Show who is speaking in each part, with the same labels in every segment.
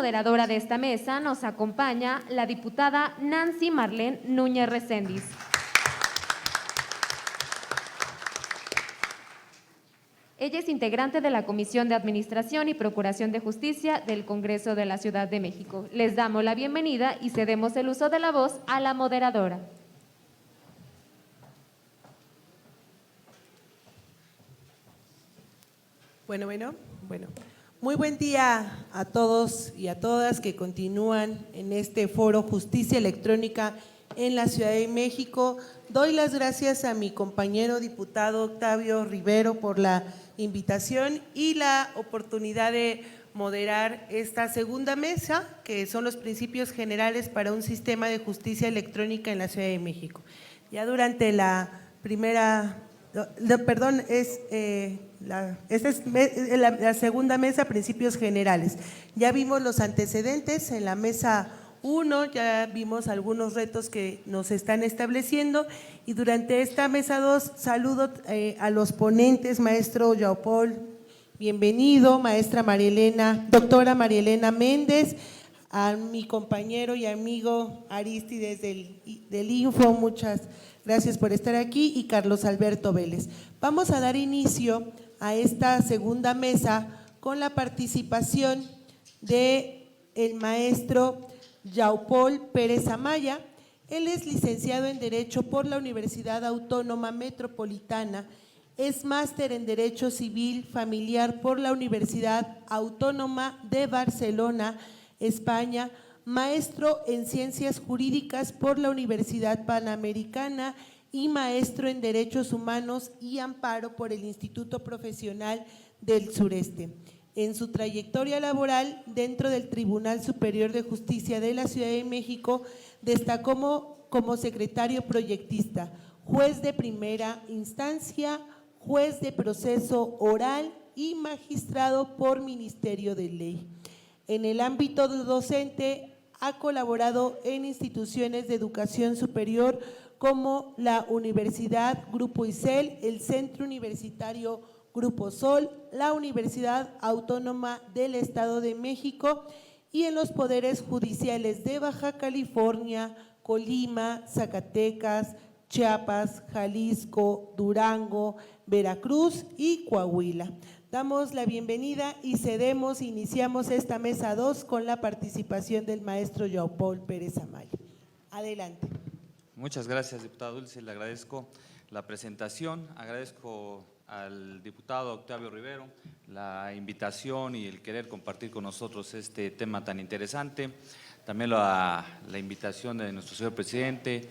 Speaker 1: moderadora de esta mesa nos acompaña la diputada Nancy Marlene Núñez Reséndiz. Ella es integrante de la Comisión de Administración y Procuración de Justicia del Congreso de la Ciudad de México. Les damos la bienvenida y cedemos el uso de la voz a la moderadora.
Speaker 2: Bueno. Muy buen día a todos y a todas que continúan en este foro Justicia Electrónica en la Ciudad de México. Doy las gracias a mi compañero diputado Octavio Rivero por la invitación y la oportunidad de moderar esta segunda mesa, que son los principios generales para un sistema de justicia electrónica en la Ciudad de México. Ya durante la primera… Perdón, esta es la segunda mesa, principios generales. Ya vimos los antecedentes en la mesa 1, ya vimos algunos retos que nos están estableciendo y durante esta mesa 2 saludo a los ponentes, maestro Yaupol, bienvenido, maestra doctora María Elena Méndez, a mi compañero y amigo Aristides del Info, muchas gracias por estar aquí, y Carlos Alberto Vélez. Vamos a dar inicio a esta segunda mesa con la participación de el maestro Yaupol Pérez Amaya. Él es licenciado en Derecho por la Universidad Autónoma Metropolitana, es máster en Derecho Civil Familiar por la Universidad Autónoma de Barcelona, España, maestro en Ciencias Jurídicas por la Universidad Panamericana y maestro en Derechos Humanos y Amparo por el Instituto Profesional del Sureste. En su trayectoria laboral dentro del Tribunal Superior de Justicia de la Ciudad de México, destacó como secretario proyectista, juez de primera instancia, juez de proceso oral y magistrado por Ministerio de Ley. En el ámbito docente ha colaborado en instituciones de educación superior como la Universidad Grupo ISEL, el Centro Universitario Grupo Sol, la Universidad Autónoma del Estado de México y en los poderes judiciales de Baja California, Colima, Zacatecas, Chiapas, Jalisco, Durango, Veracruz y Coahuila. Damos la bienvenida y iniciamos esta mesa 2 con la participación del maestro Yaupol Pérez Amaya. Adelante.
Speaker 3: Muchas gracias, diputada Dulce, le agradezco la presentación, agradezco al diputado Octavio Rivero la invitación y el querer compartir con nosotros este tema tan interesante, también la invitación de nuestro señor presidente,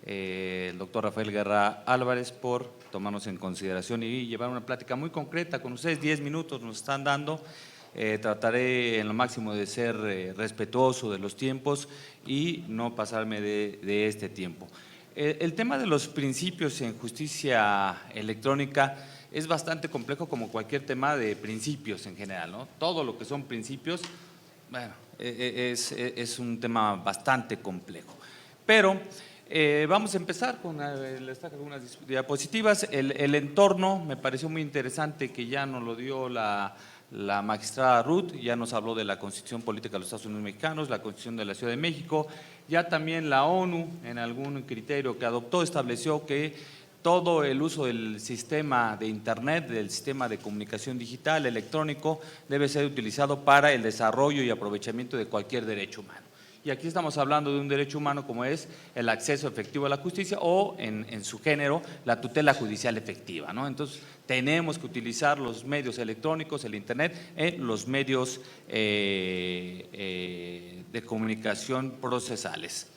Speaker 3: el doctor Rafael Guerra Álvarez, por tomarnos en consideración y llevar una plática muy concreta con ustedes. 10 minutos nos están dando, trataré en lo máximo de ser respetuoso de los tiempos y no pasarme de este tiempo. El tema de los principios en justicia electrónica es bastante complejo, como cualquier tema de principios en general, ¿no? Todo lo que son principios, bueno, es un tema bastante complejo. Pero vamos a empezar con algunas diapositivas. El entorno me pareció muy interesante, que ya nos lo dio la magistrada Ruth, ya nos habló de la Constitución Política de los Estados Unidos Mexicanos, la Constitución de la Ciudad de México, ya también la ONU en algún criterio que adoptó estableció que todo el uso del sistema de internet, del sistema de comunicación digital, electrónico, debe ser utilizado para el desarrollo y aprovechamiento de cualquier derecho humano. Y aquí estamos hablando de un derecho humano como es el acceso efectivo a la justicia o en su género la tutela judicial efectiva, ¿no? Entonces tenemos que utilizar los medios electrónicos, el internet, en los medios de comunicación procesales.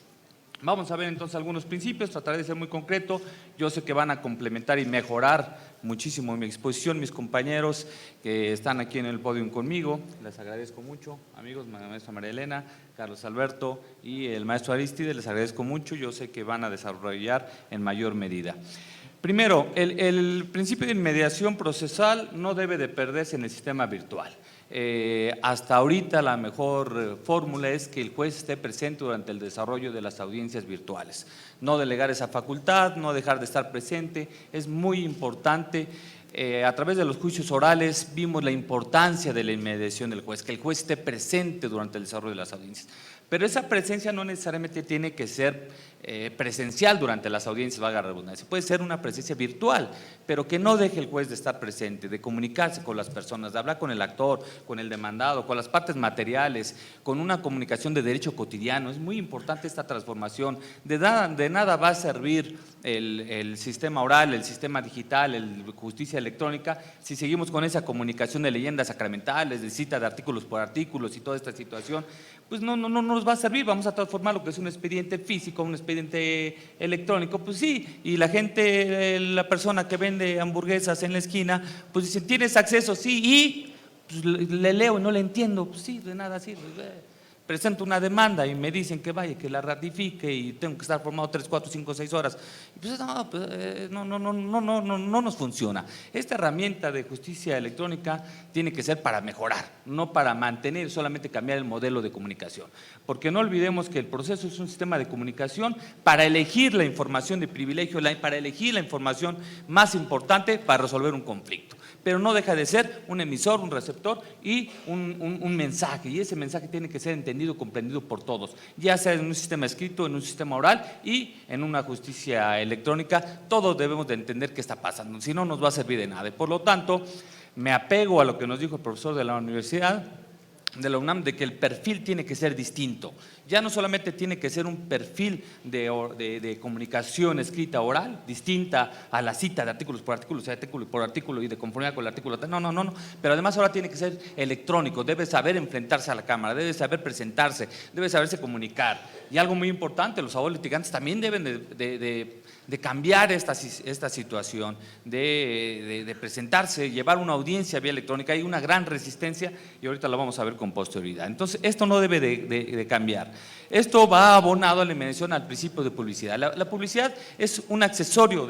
Speaker 3: Vamos a ver entonces algunos principios, trataré de ser muy concreto. Yo sé que van a complementar y mejorar muchísimo mi exposición, mis compañeros que están aquí en el podio conmigo. Les agradezco mucho, amigos, maestra María Elena, Carlos Alberto y el maestro Aristides, les agradezco mucho. Yo sé que van a desarrollar en mayor medida. Primero, el principio de inmediación procesal no debe de perderse en el sistema virtual. Hasta ahorita la mejor fórmula es que el juez esté presente durante el desarrollo de las audiencias virtuales. No delegar esa facultad, no dejar de estar presente, es muy importante a través de los juicios orales vimos la importancia de la inmediación del juez, que el juez esté presente durante el desarrollo de las audiencias. Pero esa presencia no necesariamente tiene que ser presencial durante las audiencias, valga la redundancia. Puede ser una presencia virtual, pero que no deje el juez de estar presente, de comunicarse con las personas, de hablar con el actor, con el demandado, con las partes materiales, con una comunicación de derecho cotidiano. Es muy importante esta transformación. De nada va a servir el sistema oral, el sistema digital, el justicia electrónica, si seguimos con esa comunicación de leyendas sacramentales, de cita de artículos por artículos y toda esta situación. Pues no nos va a servir. Vamos a transformar lo que es un expediente físico, un expediente electrónico, pues sí, y la gente, la persona que vende hamburguesas en la esquina, pues dice, ¿tienes acceso? Sí, y pues, le leo y no le entiendo, pues sí, de nada sirve. Presento una demanda y me dicen que vaya, que la ratifique y tengo que estar formado 3, 4, 5, 6 horas. Pues no nos funciona. Esta herramienta de justicia electrónica tiene que ser para mejorar, no para mantener, solamente cambiar el modelo de comunicación. Porque no olvidemos que el proceso es un sistema de comunicación para elegir la información de privilegio, para elegir la información más importante para resolver un conflicto. Pero no deja de ser un emisor, un receptor y un mensaje, y ese mensaje tiene que ser entendido, comprendido por todos, ya sea en un sistema escrito, en un sistema oral y en una justicia electrónica. Todos debemos de entender qué está pasando, si no nos va a servir de nada. Y por lo tanto, me apego a lo que nos dijo el profesor de la universidad, de la UNAM, de que el perfil tiene que ser distinto. Ya no solamente tiene que ser un perfil de comunicación escrita oral, distinta a la cita de artículos por artículo y de conformidad con el artículo. No, pero además ahora tiene que ser electrónico, debe saber enfrentarse a la cámara, debe saber presentarse, debe saberse comunicar. Y algo muy importante, los abogados litigantes también deben de cambiar esta situación, de presentarse, llevar una audiencia vía electrónica. Hay una gran resistencia y ahorita lo vamos a ver con posterioridad. Entonces, esto no debe de cambiar. Esto va abonado a la mención al principio de publicidad. La publicidad es un accesorio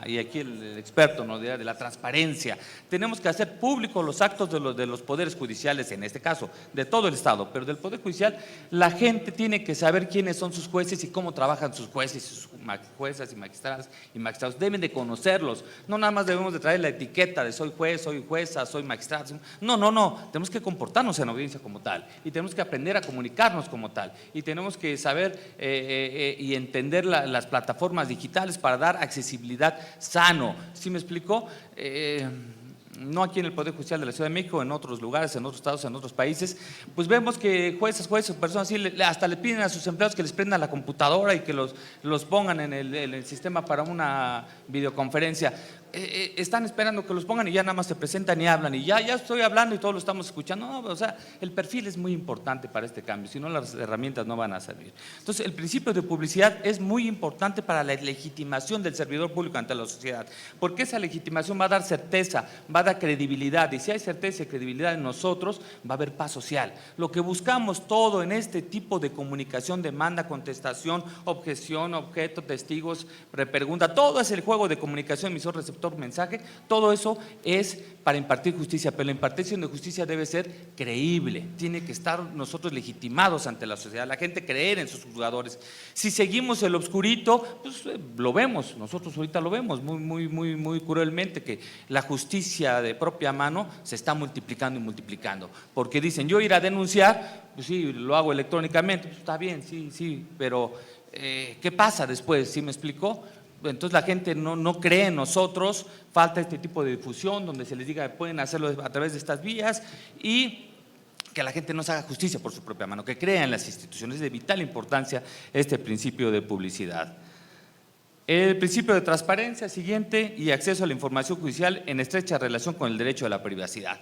Speaker 3: y aquí el experto nos dirá, de la transparencia. Tenemos que hacer públicos los actos de los poderes judiciales, en este caso, de todo el Estado, pero del Poder Judicial. La gente tiene que saber quiénes son sus jueces y cómo trabajan sus jueces y sus juezas y magistrados. Deben de conocerlos. No nada más debemos de traer la etiqueta de soy juez, soy jueza, soy magistrado. No. Tenemos que comportarnos en audiencia como tal y tenemos que aprender a comunicarnos como tal. Y tenemos que saber y entender las plataformas digitales para dar accesibilidad sano. ¿Sí me explicó? No aquí en el Poder Judicial de la Ciudad de México, en otros lugares, en otros estados, en otros países, pues vemos que jueces, personas así, hasta le piden a sus empleados que les prendan la computadora y que los pongan en el sistema para una videoconferencia. Están esperando que los pongan y ya nada más se presentan y hablan y ya estoy hablando y todos lo estamos escuchando. No, o sea, el perfil es muy importante para este cambio, si no las herramientas no van a servir. Entonces, el principio de publicidad es muy importante para la legitimación del servidor público ante la sociedad, porque esa legitimación va a dar certeza, va a dar credibilidad, y si hay certeza y credibilidad en nosotros, va a haber paz social. Lo que buscamos todo en este tipo de comunicación, demanda, contestación, objeción, objeto, testigos, repregunta, todo es el juego de comunicación, emisor, receptor, mensaje, todo eso es para impartir justicia, pero la impartición de justicia debe ser creíble, tiene que estar nosotros legitimados ante la sociedad, la gente creer en sus juzgadores. Si seguimos el obscurito, pues lo vemos, nosotros ahorita lo vemos muy cruelmente, que la justicia de propia mano se está multiplicando y multiplicando, porque dicen, yo ir a denunciar, pues sí, lo hago electrónicamente, pues está bien, sí, pero ¿qué pasa después? ¿Sí me explicó? Entonces la gente no cree en nosotros, falta este tipo de difusión donde se les diga que pueden hacerlo a través de estas vías y que la gente no se haga justicia por su propia mano, que crea en las instituciones. Es de vital importancia este principio de publicidad. El principio de transparencia, siguiente, y acceso a la información judicial en estrecha relación con el derecho a la privacidad.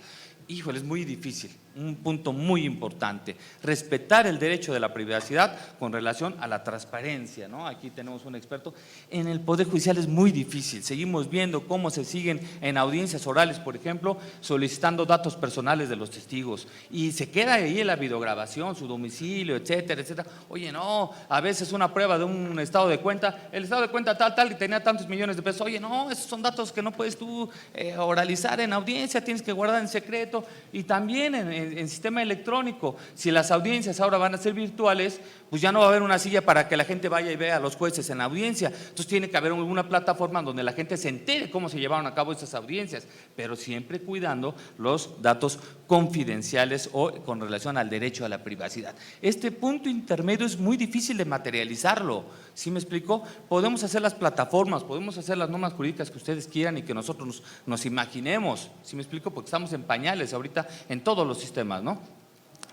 Speaker 3: Híjole, es muy difícil, un punto muy importante, respetar el derecho de la privacidad con relación a la transparencia, ¿no? Aquí tenemos un experto. En el Poder Judicial es muy difícil, seguimos viendo cómo se siguen en audiencias orales, por ejemplo, solicitando datos personales de los testigos y se queda ahí en la videograbación, su domicilio, etcétera. Oye, no, a veces una prueba de un estado de cuenta, el estado de cuenta tal y tenía tantos millones de pesos. Oye, no, esos son datos que no puedes tú oralizar en audiencia, tienes que guardar en secreto. Riverito, y también en sistema electrónico. Si las audiencias ahora van a ser virtuales, pues ya no va a haber una silla para que la gente vaya y vea a los jueces en la audiencia. Entonces tiene que haber alguna plataforma donde la gente se entere cómo se llevaron a cabo esas audiencias, pero siempre cuidando los datos confidenciales o con relación al derecho a la privacidad. Este punto intermedio es muy difícil de materializarlo, ¿sí me explico? Podemos hacer las plataformas, podemos hacer las normas jurídicas que ustedes quieran y que nosotros nos imaginemos, ¿sí me explico? Porque estamos en pañales ahorita en todos los sistemas, ¿no?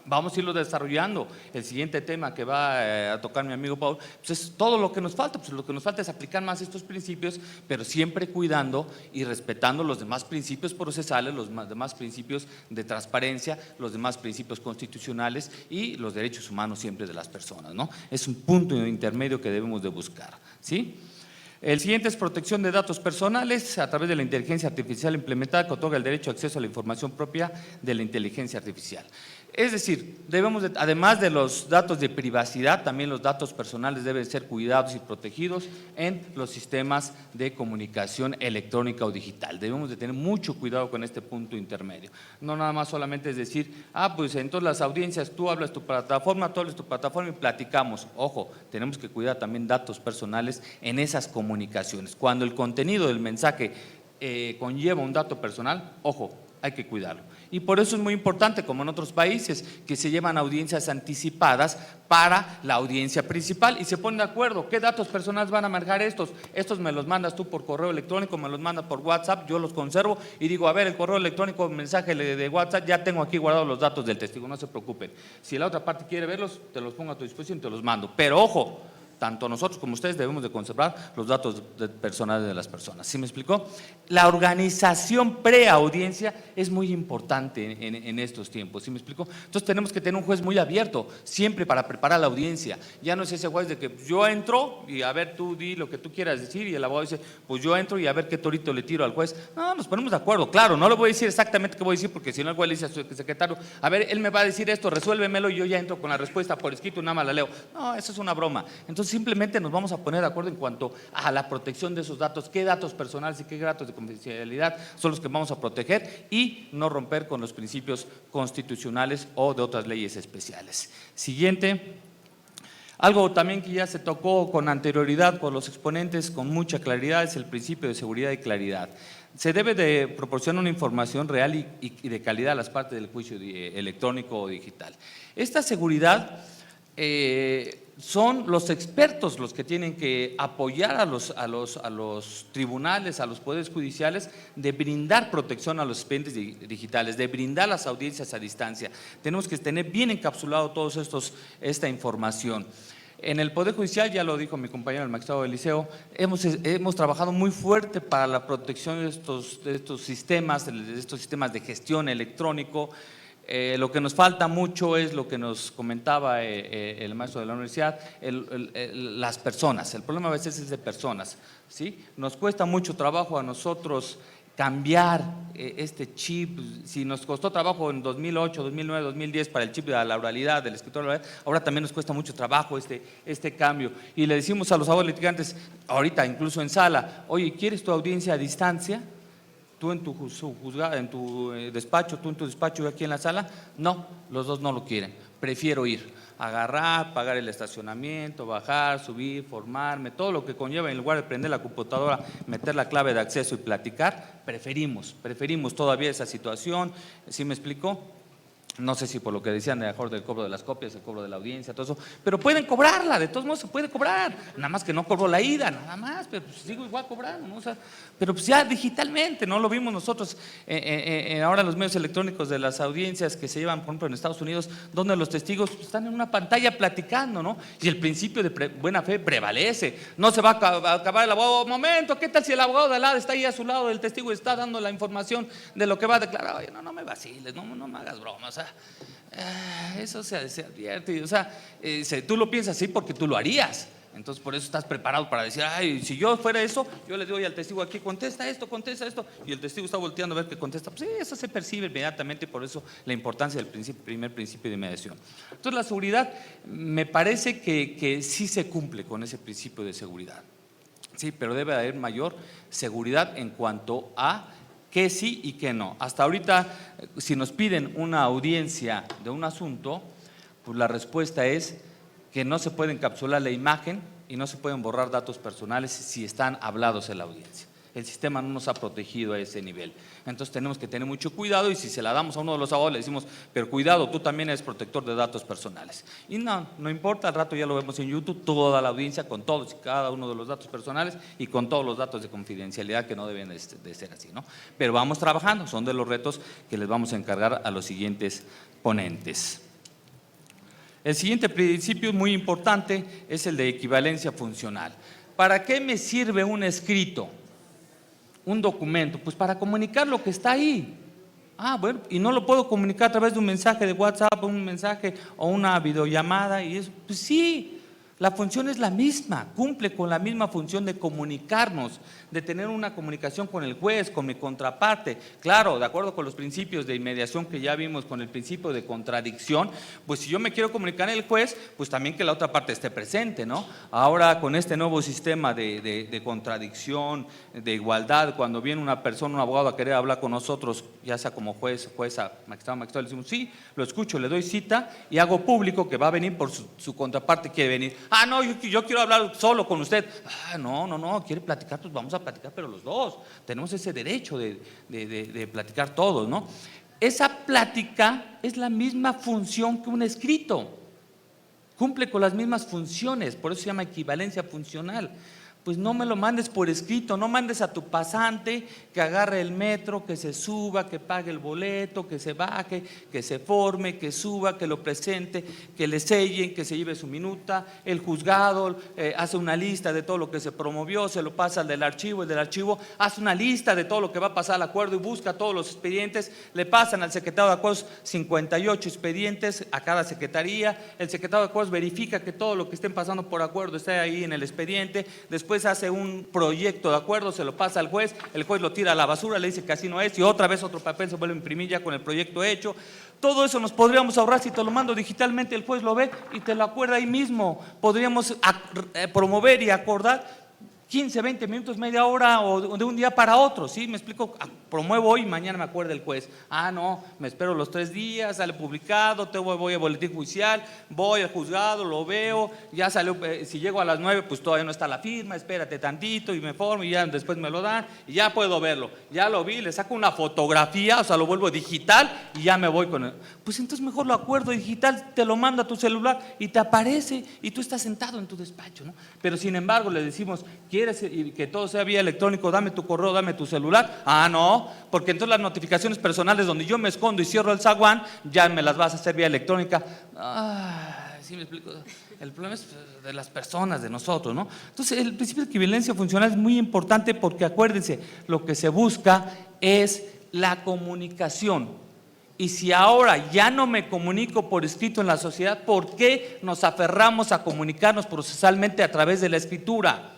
Speaker 3: Vamos a irlo desarrollando. El siguiente tema que va a tocar mi amigo Paul, pues es todo lo que nos falta. Pues lo que nos falta es aplicar más estos principios, pero siempre cuidando y respetando los demás principios procesales, los demás principios de transparencia, los demás principios constitucionales y los derechos humanos siempre de las personas, ¿no? Es un punto intermedio que debemos de buscar, ¿sí? El siguiente es protección de datos personales a través de la inteligencia artificial implementada que otorga el derecho a acceso a la información propia de la inteligencia artificial. Es decir, debemos además de los datos de privacidad, también los datos personales deben ser cuidados y protegidos en los sistemas de comunicación electrónica o digital. Debemos de tener mucho cuidado con este punto intermedio. No nada más solamente es decir, pues entonces las audiencias, tú hablas tu plataforma, tú hablas tu plataforma y platicamos. Ojo, tenemos que cuidar también datos personales en esas comunicaciones. Cuando el contenido del mensaje conlleva un dato personal, ojo, hay que cuidarlo. Y por eso es muy importante, como en otros países, que se llevan audiencias anticipadas para la audiencia principal y se ponen de acuerdo qué datos personales van a manejar estos me los mandas tú por correo electrónico, me los mandas por WhatsApp, yo los conservo y digo, a ver, el correo electrónico, el mensaje de WhatsApp, ya tengo aquí guardados los datos del testigo, no se preocupen. Si la otra parte quiere verlos, te los pongo a tu disposición y te los mando. Pero ojo, tanto nosotros como ustedes debemos de conservar los datos personales de las personas. ¿Sí me explicó? La organización preaudiencia es muy importante en estos tiempos. ¿Sí me explicó? Entonces tenemos que tener un juez muy abierto siempre para preparar la audiencia. Ya no es ese juez de que yo entro y a ver tú di lo que tú quieras decir y el abogado dice pues yo entro y a ver qué torito le tiro al juez. No, nos ponemos de acuerdo. Claro, no le voy a decir exactamente qué voy a decir porque si no el juez le dice a su secretario, a ver, él me va a decir esto, resuélvemelo y yo ya entro con la respuesta por escrito y nada más la leo. No, eso es una broma. Entonces simplemente nos vamos a poner de acuerdo en cuanto a la protección de esos datos, qué datos personales y qué datos de confidencialidad son los que vamos a proteger y no romper con los principios constitucionales o de otras leyes especiales. Siguiente. Algo también que ya se tocó con anterioridad por los exponentes con mucha claridad es el principio de seguridad y claridad. Se debe de proporcionar una información real y de calidad a las partes del juicio electrónico o digital. Esta seguridad son los expertos los que tienen que apoyar a los tribunales, a los poderes judiciales, de brindar protección a los expedientes digitales, de brindar las audiencias a distancia. Tenemos que tener bien encapsulado todos esta información. En el Poder Judicial, ya lo dijo mi compañero el magistrado Eliseo, hemos trabajado muy fuerte para la protección de estos sistemas de gestión electrónico. Lo que nos falta mucho es lo que nos comentaba el maestro de la universidad, las personas. El problema a veces es de personas, ¿sí? Nos cuesta mucho trabajo a nosotros cambiar este chip. Si nos costó trabajo en 2008, 2009, 2010 para el chip de la oralidad, del escritor, ahora también nos cuesta mucho trabajo este cambio. Y le decimos a los abogados litigantes, ahorita incluso en sala, oye, ¿quieres tu audiencia a distancia? Tú en tu despacho, tú en tu despacho, yo aquí en la sala. No, los dos no lo quieren. Prefiero ir, agarrar, pagar el estacionamiento, bajar, subir, formarme, todo lo que conlleva en lugar de prender la computadora, meter la clave de acceso y platicar. Preferimos todavía esa situación. ¿Sí me explico? No sé si por lo que decían de mejor del cobro de las copias, el cobro de la audiencia, todo eso, pero pueden cobrarla, de todos modos se puede cobrar, nada más que no cobro la ida, nada más, pero pues sigo igual cobrando, ¿no? O sea, pero pues ya digitalmente, ¿no? Lo vimos nosotros ahora los medios electrónicos de las audiencias que se llevan, por ejemplo, en Estados Unidos, donde los testigos están en una pantalla platicando, ¿no? Y el principio de buena fe prevalece, no se va a acabar el abogado, momento, ¿qué tal si el abogado de al lado está ahí a su lado del testigo y está dando la información de lo que va a declarar? Oye, no me vaciles, no me hagas bromas, o sea, eso se advierte, o sea, tú lo piensas así porque tú lo harías. Entonces por eso estás preparado para decir, ay, si yo fuera eso, yo le doy al testigo aquí, contesta esto, y el testigo está volteando a ver qué contesta. Pues sí, eso se percibe inmediatamente, por eso la importancia del primer principio de mediación. Entonces la seguridad, me parece que sí se cumple con ese principio de seguridad, sí, pero debe haber mayor seguridad en cuanto a qué sí y qué no. Hasta ahorita, si nos piden una audiencia de un asunto, pues la respuesta es que no se puede encapsular la imagen y no se pueden borrar datos personales si están hablados en la audiencia. El sistema no nos ha protegido a ese nivel. Entonces tenemos que tener mucho cuidado y si se la damos a uno de los abogados le decimos, pero cuidado, tú también eres protector de datos personales. Y no importa, al rato ya lo vemos en YouTube, toda la audiencia con todos y cada uno de los datos personales y con todos los datos de confidencialidad que no deben de ser así, ¿no? Pero vamos trabajando, son de los retos que les vamos a encargar a los siguientes ponentes. El siguiente principio muy importante es el de equivalencia funcional. ¿Para qué me sirve un escrito? Un documento, pues para comunicar lo que está ahí. Bueno, y no lo puedo comunicar a través de un mensaje de WhatsApp, un mensaje o una videollamada y eso. Pues sí, la función es la misma, cumple con la misma función de comunicarnos, de tener una comunicación con el juez, con mi contraparte. Claro, de acuerdo con los principios de inmediación que ya vimos, con el principio de contradicción, pues si yo me quiero comunicar al juez, pues también que la otra parte esté presente, ¿no? Ahora con este nuevo sistema de contradicción, de igualdad, cuando viene una persona, un abogado a querer hablar con nosotros, ya sea como juez, jueza, magistrado, le decimos, sí, lo escucho, le doy cita y hago público que va a venir por su contraparte, quiere venir. No, yo quiero hablar solo con usted. No, quiere platicar, pues vamos a platicar, pero los dos. Tenemos ese derecho de platicar todos, ¿no? Esa plática es la misma función que un escrito. Cumple con las mismas funciones, por eso se llama equivalencia funcional. Pues no me lo mandes por escrito, no mandes a tu pasante que agarre el metro, que se suba, que pague el boleto, que se baje, que se forme, que suba, que lo presente, que le sellen, que se lleve su minuta. El juzgado hace una lista de todo lo que se promovió, se lo pasa al del archivo, el del archivo hace una lista de todo lo que va a pasar al acuerdo y busca todos los expedientes, le pasan al secretario de acuerdos 58 expedientes a cada secretaría, el secretario de acuerdos verifica que todo lo que estén pasando por acuerdo esté ahí en el expediente, después hace un proyecto de acuerdo, se lo pasa al juez, el juez lo tira a la basura, le dice que así no es y otra vez otro papel se vuelve a imprimir ya con el proyecto hecho. Todo eso nos podríamos ahorrar si te lo mando digitalmente, el juez lo ve y te lo acuerda ahí mismo. Podríamos promover y acordar 15, 20 minutos, media hora o de un día para otro, ¿sí? Me explico, promuevo hoy, mañana me acuerda el juez. No, me espero los 3 días, sale publicado, voy a boletín judicial, voy al juzgado, lo veo, ya salió, si llego a las 9, pues todavía no está la firma, espérate tantito y me formo y ya después me lo dan y ya puedo verlo. Ya lo vi, le saco una fotografía, o sea, lo vuelvo digital y ya me voy con él. Pues entonces mejor lo acuerdo digital, te lo manda a tu celular y te aparece y tú estás sentado en tu despacho, ¿no? Pero sin embargo le decimos, ¿quieres que todo sea vía electrónico? Dame tu correo, dame tu celular. No, porque entonces las notificaciones personales donde yo me escondo y cierro el zaguán, ya me las vas a hacer vía electrónica. ¿Sí me explico? El problema es de las personas, de nosotros, ¿no? Entonces el principio de equivalencia funcional es muy importante porque acuérdense, lo que se busca es la comunicación. Y si ahora ya no me comunico por escrito en la sociedad, ¿por qué nos aferramos a comunicarnos procesalmente a través de la escritura?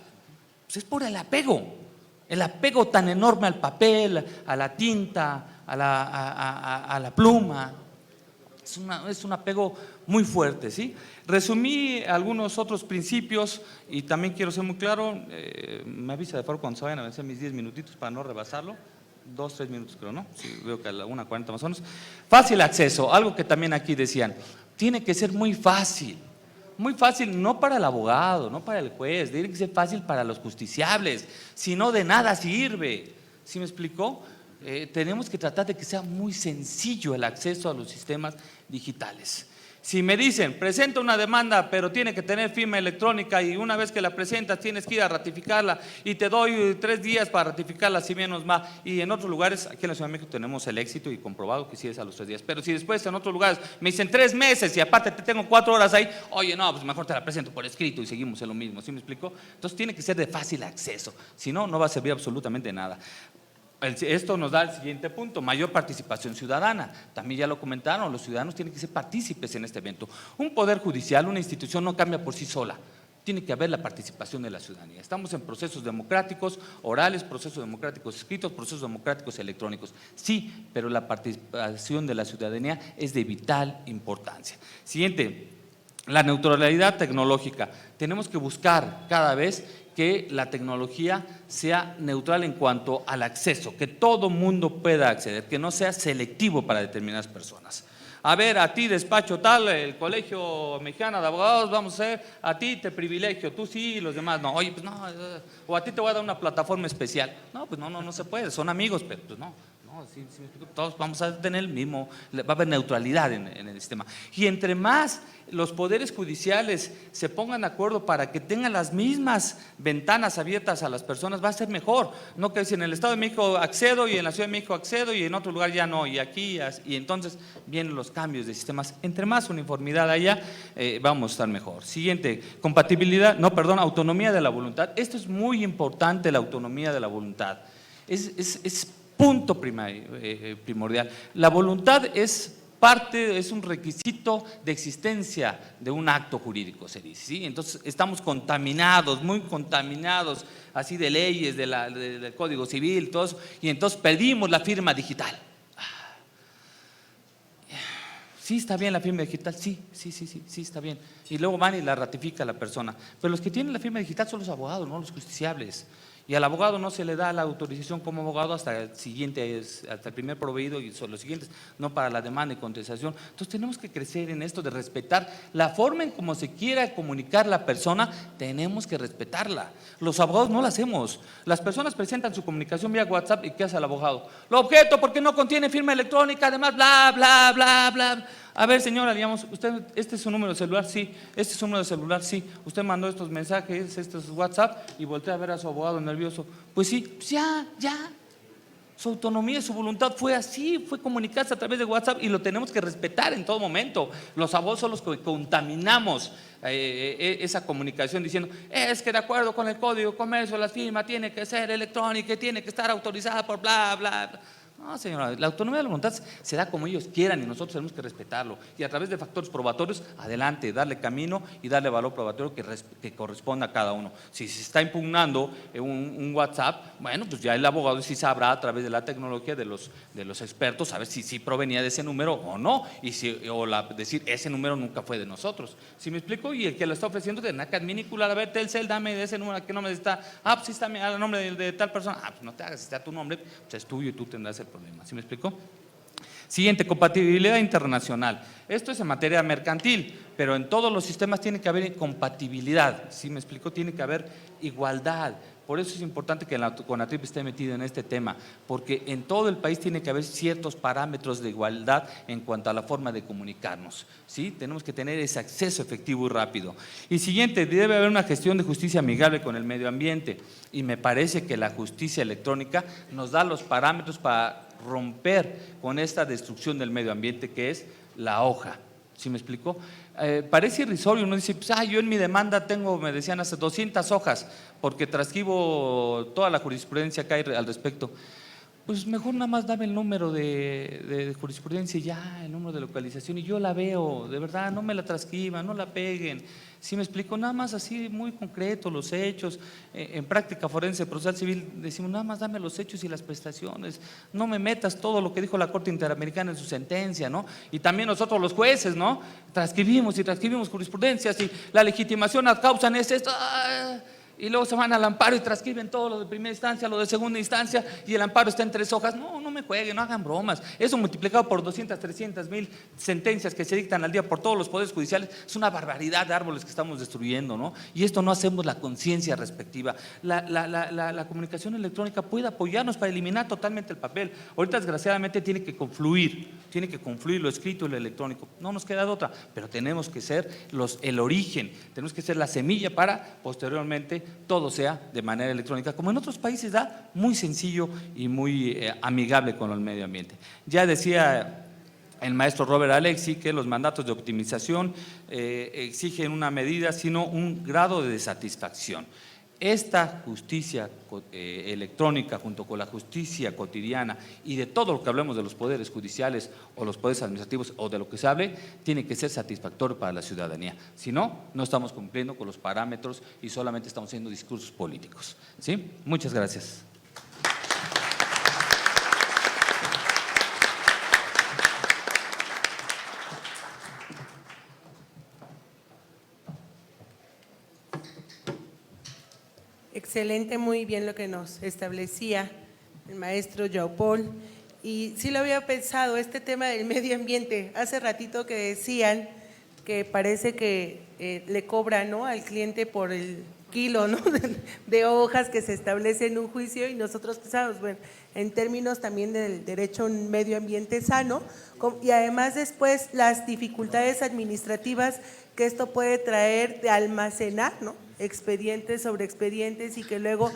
Speaker 3: Pues es por el apego tan enorme al papel, a la tinta, a la pluma. Es un apego muy fuerte, ¿sí? Resumí algunos otros principios y también quiero ser muy claro, me avisa de favor cuando se vayan a vencer mis 10 minutitos para no rebasarlo. 2, 3 minutos creo, ¿no? Sí, veo que a la 1:40 más o menos. Fácil acceso, algo que también aquí decían, tiene que ser muy fácil no para el abogado, no para el juez, tiene que ser fácil para los justiciables, si no de nada sirve. ¿Sí me explicó? Tenemos que tratar de que sea muy sencillo el acceso a los sistemas digitales. Si me dicen, presenta una demanda, pero tiene que tener firma electrónica y una vez que la presentas tienes que ir a ratificarla y te doy 3 días para ratificarla, si menos más. Y en otros lugares, aquí en la Ciudad de México tenemos el éxito y comprobado que sí es a los 3 días. Pero si después en otros lugares me dicen 3 meses y aparte te tengo 4 horas ahí, oye, no, pues mejor te la presento por escrito y seguimos en lo mismo. ¿Sí me explico? Entonces tiene que ser de fácil acceso, si no, no va a servir absolutamente nada. Esto nos da el siguiente punto, mayor participación ciudadana. También ya lo comentaron, los ciudadanos tienen que ser partícipes en este evento. Un poder judicial, una institución no cambia por sí sola. Tiene que haber la participación de la ciudadanía. Estamos en procesos democráticos orales, procesos democráticos escritos, procesos democráticos electrónicos. Sí, pero la participación de la ciudadanía es de vital importancia. Siguiente. La neutralidad tecnológica. Tenemos que buscar cada vez que la tecnología sea neutral en cuanto al acceso, que todo mundo pueda acceder, que no sea selectivo para determinadas personas. A ver, a ti despacho tal, el Colegio Mexicano de Abogados, vamos a hacer, a ti te privilegio, tú sí y los demás no. Oye, pues no, o a ti te voy a dar una plataforma especial. No, pues no se puede, son amigos, pero pues no. No, sí, todos vamos a tener el mismo, va a haber neutralidad en el sistema. Y entre más los poderes judiciales se pongan de acuerdo para que tengan las mismas ventanas abiertas a las personas, va a ser mejor. No que si en el Estado de México accedo y en la Ciudad de México accedo y en otro lugar ya no, y aquí, y entonces vienen los cambios de sistemas. Entre más uniformidad haya, vamos a estar mejor. Siguiente, autonomía de la voluntad. Esto es muy importante, la autonomía de la voluntad. Es punto primordial. La voluntad es un requisito de existencia de un acto jurídico, se dice, ¿sí? Entonces estamos contaminados, muy contaminados, así de leyes, del Código Civil, todo eso, y entonces pedimos la firma digital. Sí, está bien la firma digital, sí, está bien. Y luego van y la ratifica la persona. Pero los que tienen la firma digital son los abogados, no los justiciables. Y al abogado no se le da la autorización como abogado hasta el primer proveído y son los siguientes, no para la demanda y contestación. Entonces tenemos que crecer en esto de respetar la forma en cómo se quiera comunicar la persona, tenemos que respetarla. Los abogados no la hacemos. Las personas presentan su comunicación vía WhatsApp y ¿qué hace el abogado? Lo objeto porque no contiene firma electrónica, además bla, bla, bla, bla. A ver, señora, digamos, usted, este es su número de celular, sí, este es su número de celular, sí, usted mandó estos mensajes, estos WhatsApp y voltea a ver a su abogado nervioso. Pues sí, pues ya, su autonomía, su voluntad fue así, fue comunicarse a través de WhatsApp y lo tenemos que respetar en todo momento. Los abogados son los que contaminamos esa comunicación diciendo, es que de acuerdo con el Código de Comercio la firma tiene que ser electrónica, tiene que estar autorizada por bla, bla, bla. No, señora, la autonomía de la voluntad se da como ellos quieran y nosotros tenemos que respetarlo. Y a través de factores probatorios, adelante, darle camino y darle valor probatorio que corresponda a cada uno. Si se está impugnando un WhatsApp, bueno, pues ya el abogado sí sabrá a través de la tecnología de los expertos saber si provenía de ese número o no. Y decir, ese número nunca fue de nosotros. ¿Sí me explico? Y el que lo está ofreciendo tendrá que adminicular, a ver, Telcel, dame de ese número, ¿qué nombre está? Ah, pues sí está a nombre de tal persona. Ah, pues no te hagas, está tu nombre, pues es tuyo y tú tendrás el problema. ¿Sí me explico? Siguiente, compatibilidad internacional. Esto es en materia mercantil, pero en todos los sistemas tiene que haber compatibilidad. ¿Sí me explico? Tiene que haber igualdad. Por eso es importante que la CONATRIP esté metida en este tema, porque en todo el país tiene que haber ciertos parámetros de igualdad en cuanto a la forma de comunicarnos. ¿Sí? Tenemos que tener ese acceso efectivo y rápido. Y siguiente, debe haber una gestión de justicia amigable con el medio ambiente. Y me parece que la justicia electrónica nos da los parámetros para romper con esta destrucción del medio ambiente que es la hoja. ¿Sí me explico? Parece irrisorio, uno dice, pues, yo en mi demanda tengo, me decían hace 200 hojas, porque transcribo toda la jurisprudencia que hay al respecto. Pues mejor nada más dame el número de jurisprudencia y ya, el número de localización y yo la veo, de verdad, no me la transcriban, no la peguen. ¿Sí me explico? Nada más así muy concreto, los hechos. En práctica forense procesal civil decimos, nada más dame los hechos y las prestaciones, no me metas todo lo que dijo la Corte Interamericana en su sentencia, ¿no? Y también nosotros los jueces, ¿no? Transcribimos jurisprudencias y la legitimación ad causam es esto. Y luego se van al amparo y transcriben todo lo de primera instancia, lo de segunda instancia y el amparo está en 3 hojas. No me jueguen, no hagan bromas. Eso multiplicado por 200, 300 mil sentencias que se dictan al día por todos los poderes judiciales es una barbaridad de árboles que estamos destruyendo, ¿no? Y esto no hacemos la conciencia respectiva. La comunicación electrónica puede apoyarnos para eliminar totalmente el papel. Ahorita desgraciadamente tiene que confluir lo escrito y lo electrónico. No nos queda de otra, pero tenemos que ser el origen, tenemos que ser la semilla para posteriormente todo sea de manera electrónica, como en otros países da, muy sencillo y muy amigable con el medio ambiente. Ya decía el maestro Robert Alexi que los mandatos de optimización exigen una medida, sino un grado de satisfacción. Esta justicia electrónica junto con la justicia cotidiana y de todo lo que hablemos de los poderes judiciales o los poderes administrativos o de lo que se hable, tiene que ser satisfactorio para la ciudadanía. Si no, no estamos cumpliendo con los parámetros y solamente estamos haciendo discursos políticos. ¿Sí? Muchas gracias.
Speaker 2: Excelente, muy bien lo que nos establecía el maestro João Paul. Y sí lo había pensado, este tema del medio ambiente, hace ratito que decían que parece que le cobran, ¿no?, al cliente por el kilo, ¿no?, de hojas que se establece en un juicio, y nosotros pensamos, bueno, en términos también del derecho a un medio ambiente sano, y además después las dificultades administrativas que esto puede traer de almacenar, ¿no?, expedientes sobre expedientes, y que luego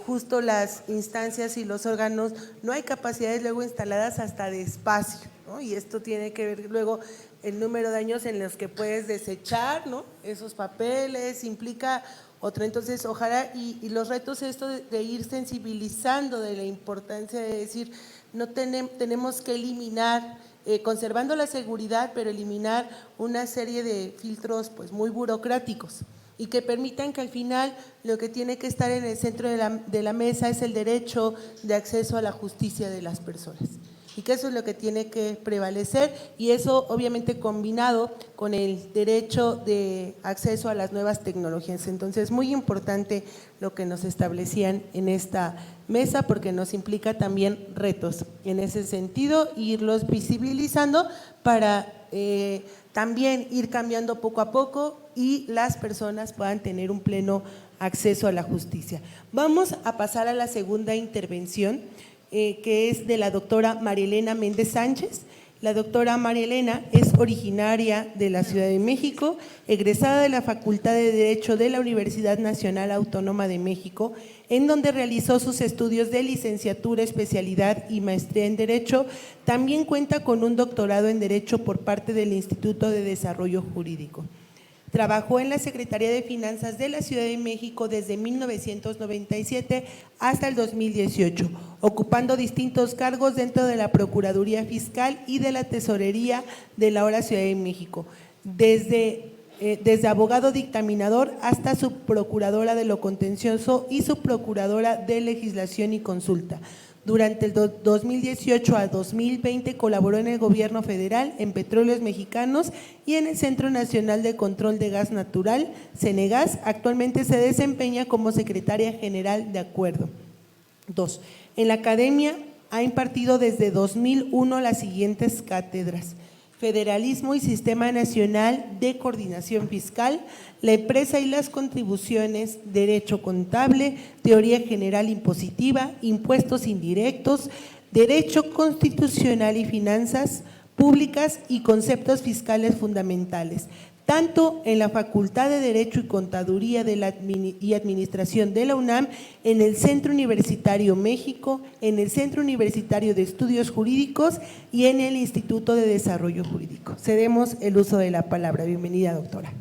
Speaker 2: justo las instancias y los órganos no hay capacidades luego instaladas hasta de espacio, ¿no? Y esto tiene que ver luego el número de años en los que puedes desechar, ¿no?, esos papeles, implica otro. Entonces, ojalá y los retos esto de ir sensibilizando de la importancia de decir, no tenemos que eliminar, conservando la seguridad, pero eliminar una serie de filtros pues muy burocráticos, y que permitan que al final lo que tiene que estar en el centro de la mesa es el derecho de acceso a la justicia de las personas, y que eso es lo que tiene que prevalecer, y eso obviamente combinado con el derecho de acceso a las nuevas tecnologías. Entonces, muy importante lo que nos establecían en esta mesa, porque nos implica también retos en ese sentido, irlos visibilizando para también ir cambiando poco a poco y las personas puedan tener un pleno acceso a la justicia. Vamos a pasar a la segunda intervención, que es de la doctora María Elena Méndez Sánchez. La doctora María Elena es originaria de la Ciudad de México, egresada de la Facultad de Derecho de la Universidad Nacional Autónoma de México, en donde realizó sus estudios de licenciatura, especialidad y maestría en Derecho. También cuenta con un doctorado en Derecho por parte del Instituto de Desarrollo Jurídico. Trabajó en la Secretaría de Finanzas de la Ciudad de México desde 1997 hasta el 2018, ocupando distintos cargos dentro de la Procuraduría Fiscal y de la Tesorería de la ahora Ciudad de México, desde abogado dictaminador hasta subprocuradora de lo contencioso y subprocuradora de legislación y consulta. Durante el 2018 a 2020 colaboró en el Gobierno Federal, en Petróleos Mexicanos y en el Centro Nacional de Control de Gas Natural, Cenegas. Actualmente se desempeña como secretaria general de Acuerdo. 2. En la academia ha impartido desde 2001 las siguientes cátedras: Federalismo y Sistema Nacional de Coordinación Fiscal, la empresa y las contribuciones, Derecho Contable, Teoría General Impositiva, Impuestos Indirectos, Derecho Constitucional y Finanzas Públicas y Conceptos Fiscales Fundamentales, tanto en la Facultad de Derecho y Contaduría y Administración de la UNAM, en el Centro Universitario México, en el Centro Universitario de Estudios Jurídicos y en el Instituto de Desarrollo Jurídico. Cedemos el uso de la palabra. Bienvenida, doctora.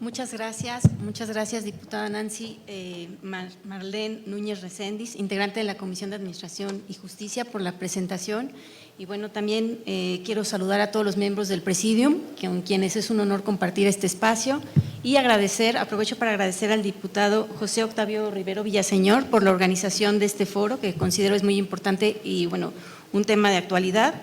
Speaker 4: Muchas gracias, diputada Nancy Marlene Núñez Recendis, integrante de la Comisión de Administración y Justicia, por la presentación. Y bueno, también quiero saludar a todos los miembros del Presidium, con quienes es un honor compartir este espacio, y aprovecho para agradecer al diputado José Octavio Rivero Villaseñor por la organización de este foro, que considero es muy importante y bueno, un tema de actualidad.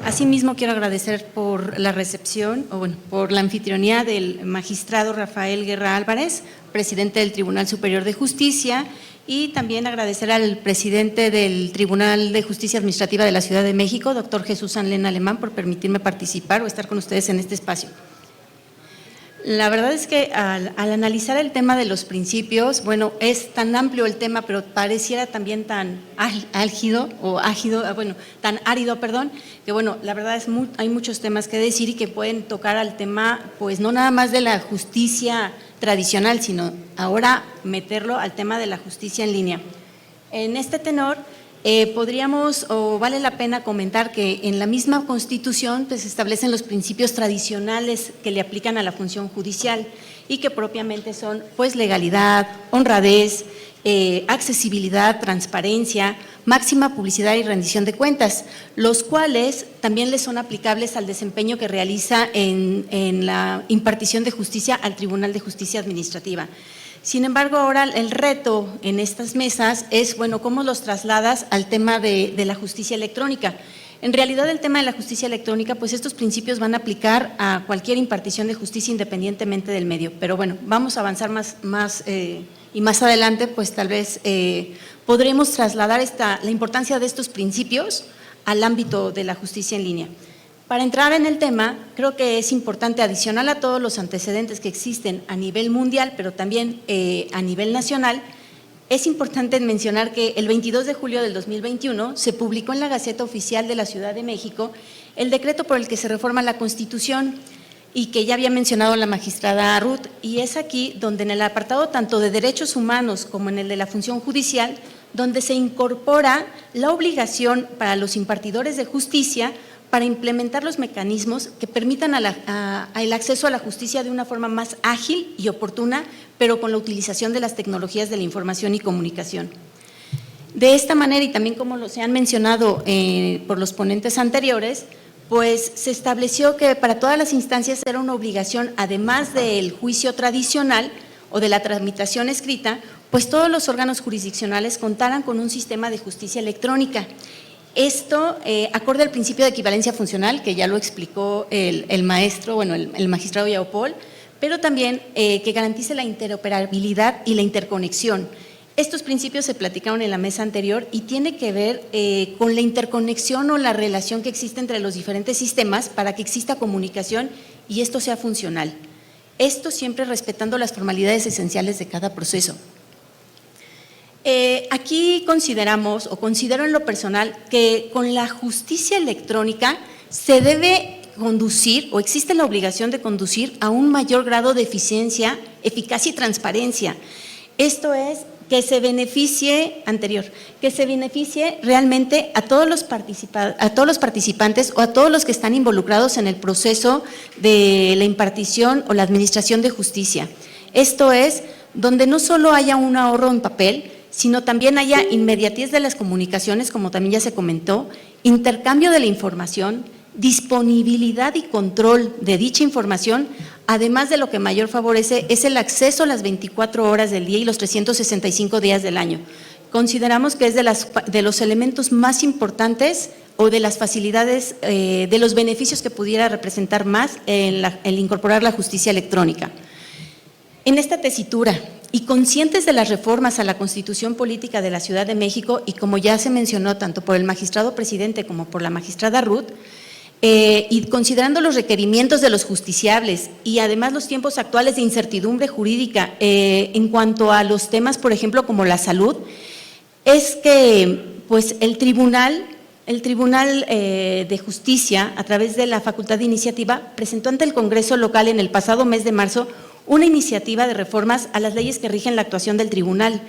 Speaker 4: Asimismo, quiero agradecer por la recepción, por la anfitrionía del magistrado Rafael Guerra Álvarez, presidente del Tribunal Superior de Justicia, y también agradecer al presidente del Tribunal de Justicia Administrativa de la Ciudad de México, doctor Jesús Anlén Alemán, por permitirme participar o estar con ustedes en este espacio. La verdad es que al analizar el tema de los principios, bueno, es tan amplio el tema, pero pareciera también tan tan árido, que bueno, la verdad es hay muchos temas que decir y que pueden tocar al tema, pues no nada más de la justicia tradicional, sino ahora meterlo al tema de la justicia en línea. En este tenor, vale la pena comentar que en la misma Constitución pues, se establecen los principios tradicionales que le aplican a la función judicial y que propiamente son pues legalidad, honradez, accesibilidad, transparencia, máxima publicidad y rendición de cuentas, los cuales también les son aplicables al desempeño que realiza en la impartición de justicia al Tribunal de Justicia Administrativa. Sin embargo, ahora el reto en estas mesas es, bueno, cómo los trasladas al tema de la justicia electrónica. En realidad, el tema de la justicia electrónica, pues estos principios van a aplicar a cualquier impartición de justicia independientemente del medio. Pero bueno, vamos a avanzar y más adelante, pues tal vez podremos trasladar la importancia de estos principios al ámbito de la justicia en línea. Para entrar en el tema, creo que es importante, adicional a todos los antecedentes que existen a nivel mundial, pero también a nivel nacional, es importante mencionar que el 22 de julio del 2021 se publicó en la Gaceta Oficial de la Ciudad de México el decreto por el que se reforma la Constitución y que ya había mencionado la magistrada Ruth, y es aquí donde en el apartado tanto de derechos humanos como en el de la función judicial, donde se incorpora la obligación para los impartidores de justicia para implementar los mecanismos que permitan el acceso a la justicia de una forma más ágil y oportuna, pero con la utilización de las tecnologías de la información y comunicación. De esta manera, y también como se han mencionado por los ponentes anteriores, pues se estableció que para todas las instancias era una obligación, además del juicio tradicional o de la tramitación escrita, pues todos los órganos jurisdiccionales contaran con un sistema de justicia electrónica. Esto, acorde al principio de equivalencia funcional, que ya lo explicó el maestro, bueno, el magistrado Yaupol, pero también que garantice la interoperabilidad y la interconexión. Estos principios se platicaron en la mesa anterior y tiene que ver con la interconexión o la relación que existe entre los diferentes sistemas para que exista comunicación y esto sea funcional. Esto siempre respetando las formalidades esenciales de cada proceso. Aquí consideramos, o considero en lo personal, que con la justicia electrónica se debe conducir, o existe la obligación de conducir a un mayor grado de eficiencia, eficacia y transparencia. Esto es, que se beneficie realmente a todos los participantes o a todos los que están involucrados en el proceso de la impartición o la administración de justicia. Esto es, donde no solo haya un ahorro en papel, sino también haya inmediatez de las comunicaciones, como también ya se comentó, intercambio de la información, disponibilidad y control de dicha información, además de lo que mayor favorece es el acceso a las 24 horas del día y los 365 días del año. Consideramos que es de los elementos más importantes o de las facilidades, de los beneficios que pudiera representar más el incorporar la justicia electrónica. En esta tesitura, y conscientes de las reformas a la Constitución Política de la Ciudad de México, y como ya se mencionó tanto por el magistrado presidente como por la magistrada Ruth, y considerando los requerimientos de los justiciables y además los tiempos actuales de incertidumbre jurídica en cuanto a los temas, por ejemplo, como la salud, es que pues el Tribunal de Justicia, a través de la facultad de iniciativa, presentó ante el Congreso local en el pasado mes de marzo una iniciativa de reformas a las leyes que rigen la actuación del tribunal,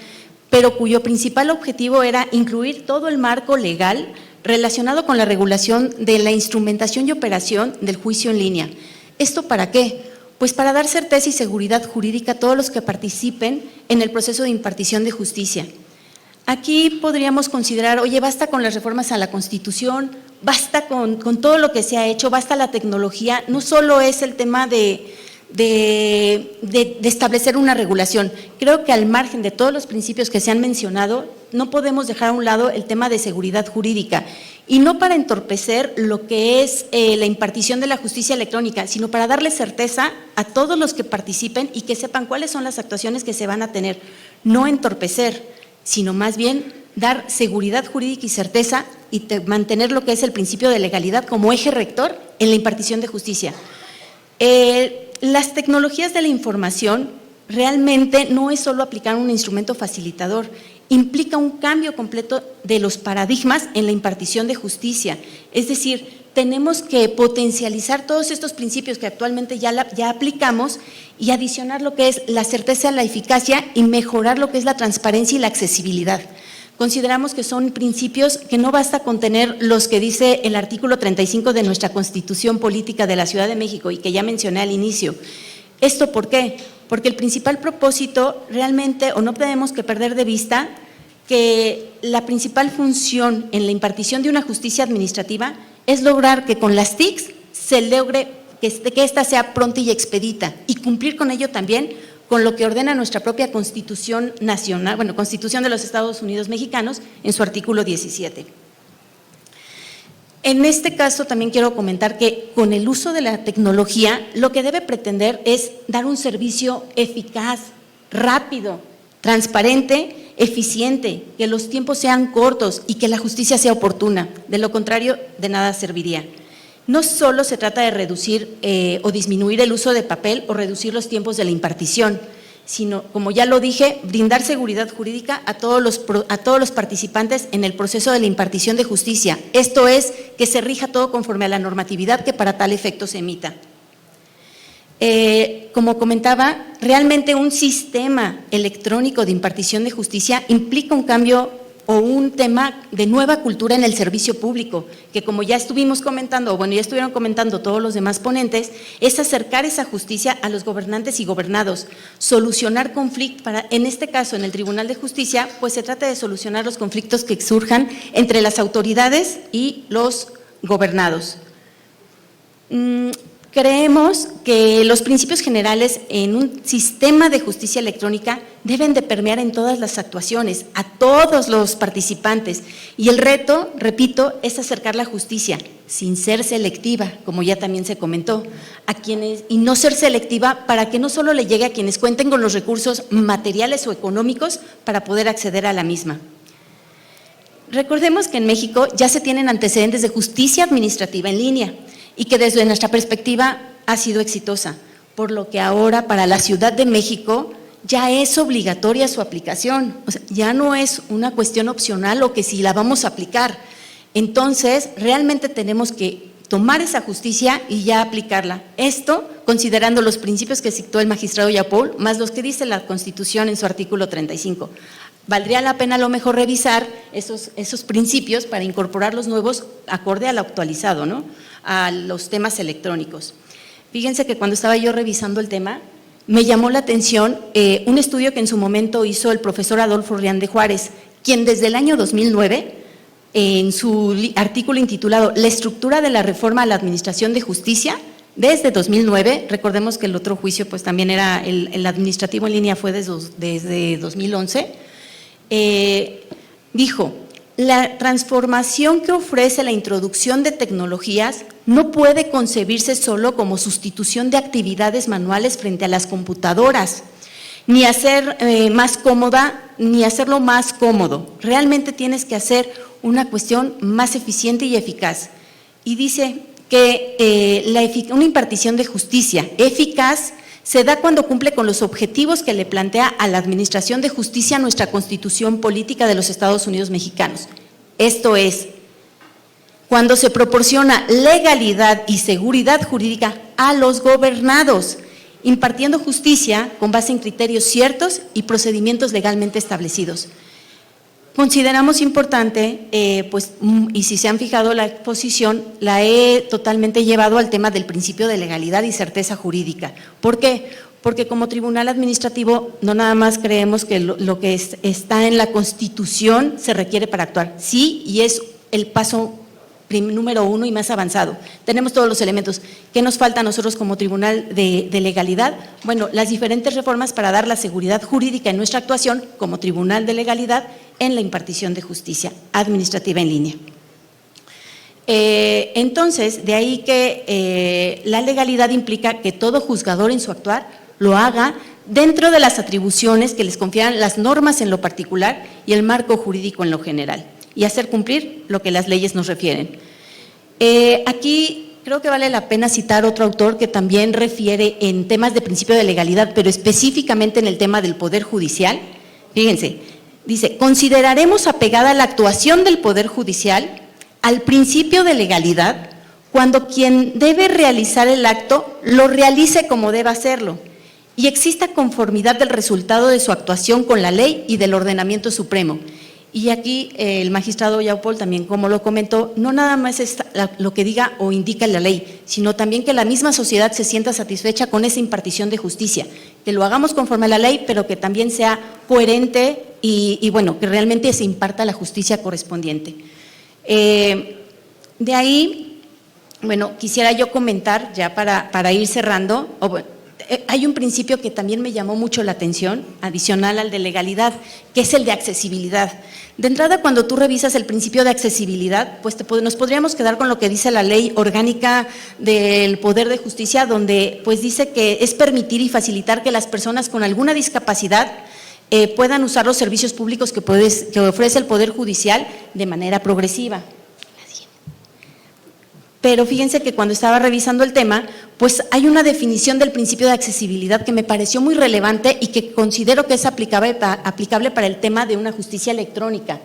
Speaker 4: pero cuyo principal objetivo era incluir todo el marco legal relacionado con la regulación de la instrumentación y operación del juicio en línea. ¿Esto para qué? Pues para dar certeza y seguridad jurídica a todos los que participen en el proceso de impartición de justicia. Aquí podríamos considerar, oye, basta con las reformas a la Constitución, basta con todo lo que se ha hecho, basta la tecnología, no solo es el tema de establecer una regulación. Creo que al margen de todos los principios que se han mencionado, no podemos dejar a un lado el tema de seguridad jurídica, y no para entorpecer lo que es la impartición de la justicia electrónica, sino para darle certeza a todos los que participen y que sepan cuáles son las actuaciones que se van a tener. No entorpecer, sino más bien dar seguridad jurídica y certeza y mantener lo que es el principio de legalidad como eje rector en la impartición de justicia. Las tecnologías de la información realmente no es solo aplicar un instrumento facilitador, implica un cambio completo de los paradigmas en la impartición de justicia. Es decir, tenemos que potencializar todos estos principios que actualmente ya aplicamos y adicionar lo que es la certeza, la eficacia y mejorar lo que es la transparencia y la accesibilidad. Consideramos que son principios que no basta con tener los que dice el artículo 35 de nuestra Constitución Política de la Ciudad de México y que ya mencioné al inicio. ¿Esto por qué? Porque el principal propósito realmente, o no tenemos que perder de vista, que la principal función en la impartición de una justicia administrativa es lograr que con las TICs se logre que ésta sea pronta y expedita y cumplir con ello también con lo que ordena nuestra propia Constitución Nacional, bueno, Constitución de los Estados Unidos Mexicanos, en su artículo 17. En este caso también quiero comentar que con el uso de la tecnología lo que debe pretender es dar un servicio eficaz, rápido, transparente, eficiente, que los tiempos sean cortos y que la justicia sea oportuna. De lo contrario, de nada serviría. No solo se trata de reducir o disminuir el uso de papel o reducir los tiempos de la impartición, sino, como ya lo dije, brindar seguridad jurídica a todos los participantes en el proceso de la impartición de justicia. Esto es, que se rija todo conforme a la normatividad que para tal efecto se emita. Como comentaba, realmente un sistema electrónico de impartición de justicia implica un cambio o un tema de nueva cultura en el servicio público, que como ya estuvimos comentando, o bueno, ya estuvieron comentando todos los demás ponentes, es acercar esa justicia a los gobernantes y gobernados, solucionar conflictos, en este caso en el Tribunal de Justicia, pues se trata de solucionar los conflictos que surjan entre las autoridades y los gobernados. Creemos que los principios generales en un sistema de justicia electrónica deben de permear en todas las actuaciones, a todos los participantes. Y el reto, repito, es acercar la justicia sin ser selectiva, como ya también se comentó, y no ser selectiva para que no solo le llegue a quienes cuenten con los recursos materiales o económicos para poder acceder a la misma. Recordemos que en México ya se tienen antecedentes de justicia administrativa en línea, y que desde nuestra perspectiva ha sido exitosa, por lo que ahora para la Ciudad de México ya es obligatoria su aplicación, o sea, ya no es una cuestión opcional o que si la vamos a aplicar. Entonces, realmente tenemos que tomar esa justicia y ya aplicarla. Esto considerando los principios que citó el magistrado Yaupol, más los que dice la Constitución en su artículo 35. Valdría la pena a lo mejor revisar esos principios para incorporar los nuevos acorde al actualizado, ¿no?, a los temas electrónicos. Fíjense que cuando estaba yo revisando el tema, me llamó la atención un estudio que en su momento hizo el profesor Adolfo Rián de Juárez, quien desde el año 2009, en su artículo intitulado La estructura de la reforma a la administración de justicia, desde 2009, recordemos que el otro juicio pues también era, el administrativo en línea fue desde 2011, dijo: la transformación que ofrece la introducción de tecnologías no puede concebirse solo como sustitución de actividades manuales frente a las computadoras, ni hacer más cómoda, ni hacerlo más cómodo. Realmente tienes que hacer una cuestión más eficiente y eficaz. Y dice que una impartición de justicia eficaz se da cuando cumple con los objetivos que le plantea a la Administración de Justicia nuestra Constitución Política de los Estados Unidos Mexicanos. Esto es, cuando se proporciona legalidad y seguridad jurídica a los gobernados, impartiendo justicia con base en criterios ciertos y procedimientos legalmente establecidos. Consideramos importante, y si se han fijado la exposición, la he totalmente llevado al tema del principio de legalidad y certeza jurídica. ¿Por qué? Porque como tribunal administrativo no nada más creemos que lo que está en la Constitución se requiere para actuar. Sí, y es el paso número 1 y más avanzado. Tenemos todos los elementos. ¿Qué nos falta a nosotros como tribunal de legalidad? Bueno, las diferentes reformas para dar la seguridad jurídica en nuestra actuación como tribunal de legalidad en la impartición de justicia administrativa en línea. Entonces, de ahí que la legalidad implica que todo juzgador en su actuar lo haga dentro de las atribuciones que les confieran las normas en lo particular y el marco jurídico en lo general, y hacer cumplir lo que las leyes nos refieren. Aquí creo que vale la pena citar otro autor que también refiere en temas de principio de legalidad, pero específicamente en el tema del Poder Judicial. Fíjense, dice: consideraremos apegada la actuación del Poder Judicial al principio de legalidad cuando quien debe realizar el acto lo realice como deba hacerlo y exista conformidad del resultado de su actuación con la ley y del ordenamiento supremo. Y aquí el magistrado Yaupol también, como lo comentó, no nada más es lo que diga o indica la ley, sino también que la misma sociedad se sienta satisfecha con esa impartición de justicia, que lo hagamos conforme a la ley, pero que también sea coherente y bueno, que realmente se imparta la justicia correspondiente. De ahí, bueno, quisiera yo comentar ya para ir cerrando, hay un principio que también me llamó mucho la atención, adicional al de legalidad, que es el de accesibilidad. De entrada, cuando tú revisas el principio de accesibilidad, pues nos podríamos quedar con lo que dice la Ley Orgánica del Poder de Justicia, donde pues dice que es permitir y facilitar que las personas con alguna discapacidad puedan usar los servicios públicos que ofrece el Poder Judicial de manera progresiva. Pero fíjense que cuando estaba revisando el tema, pues hay una definición del principio de accesibilidad que me pareció muy relevante y que considero que es aplicable para el tema de una justicia electrónica.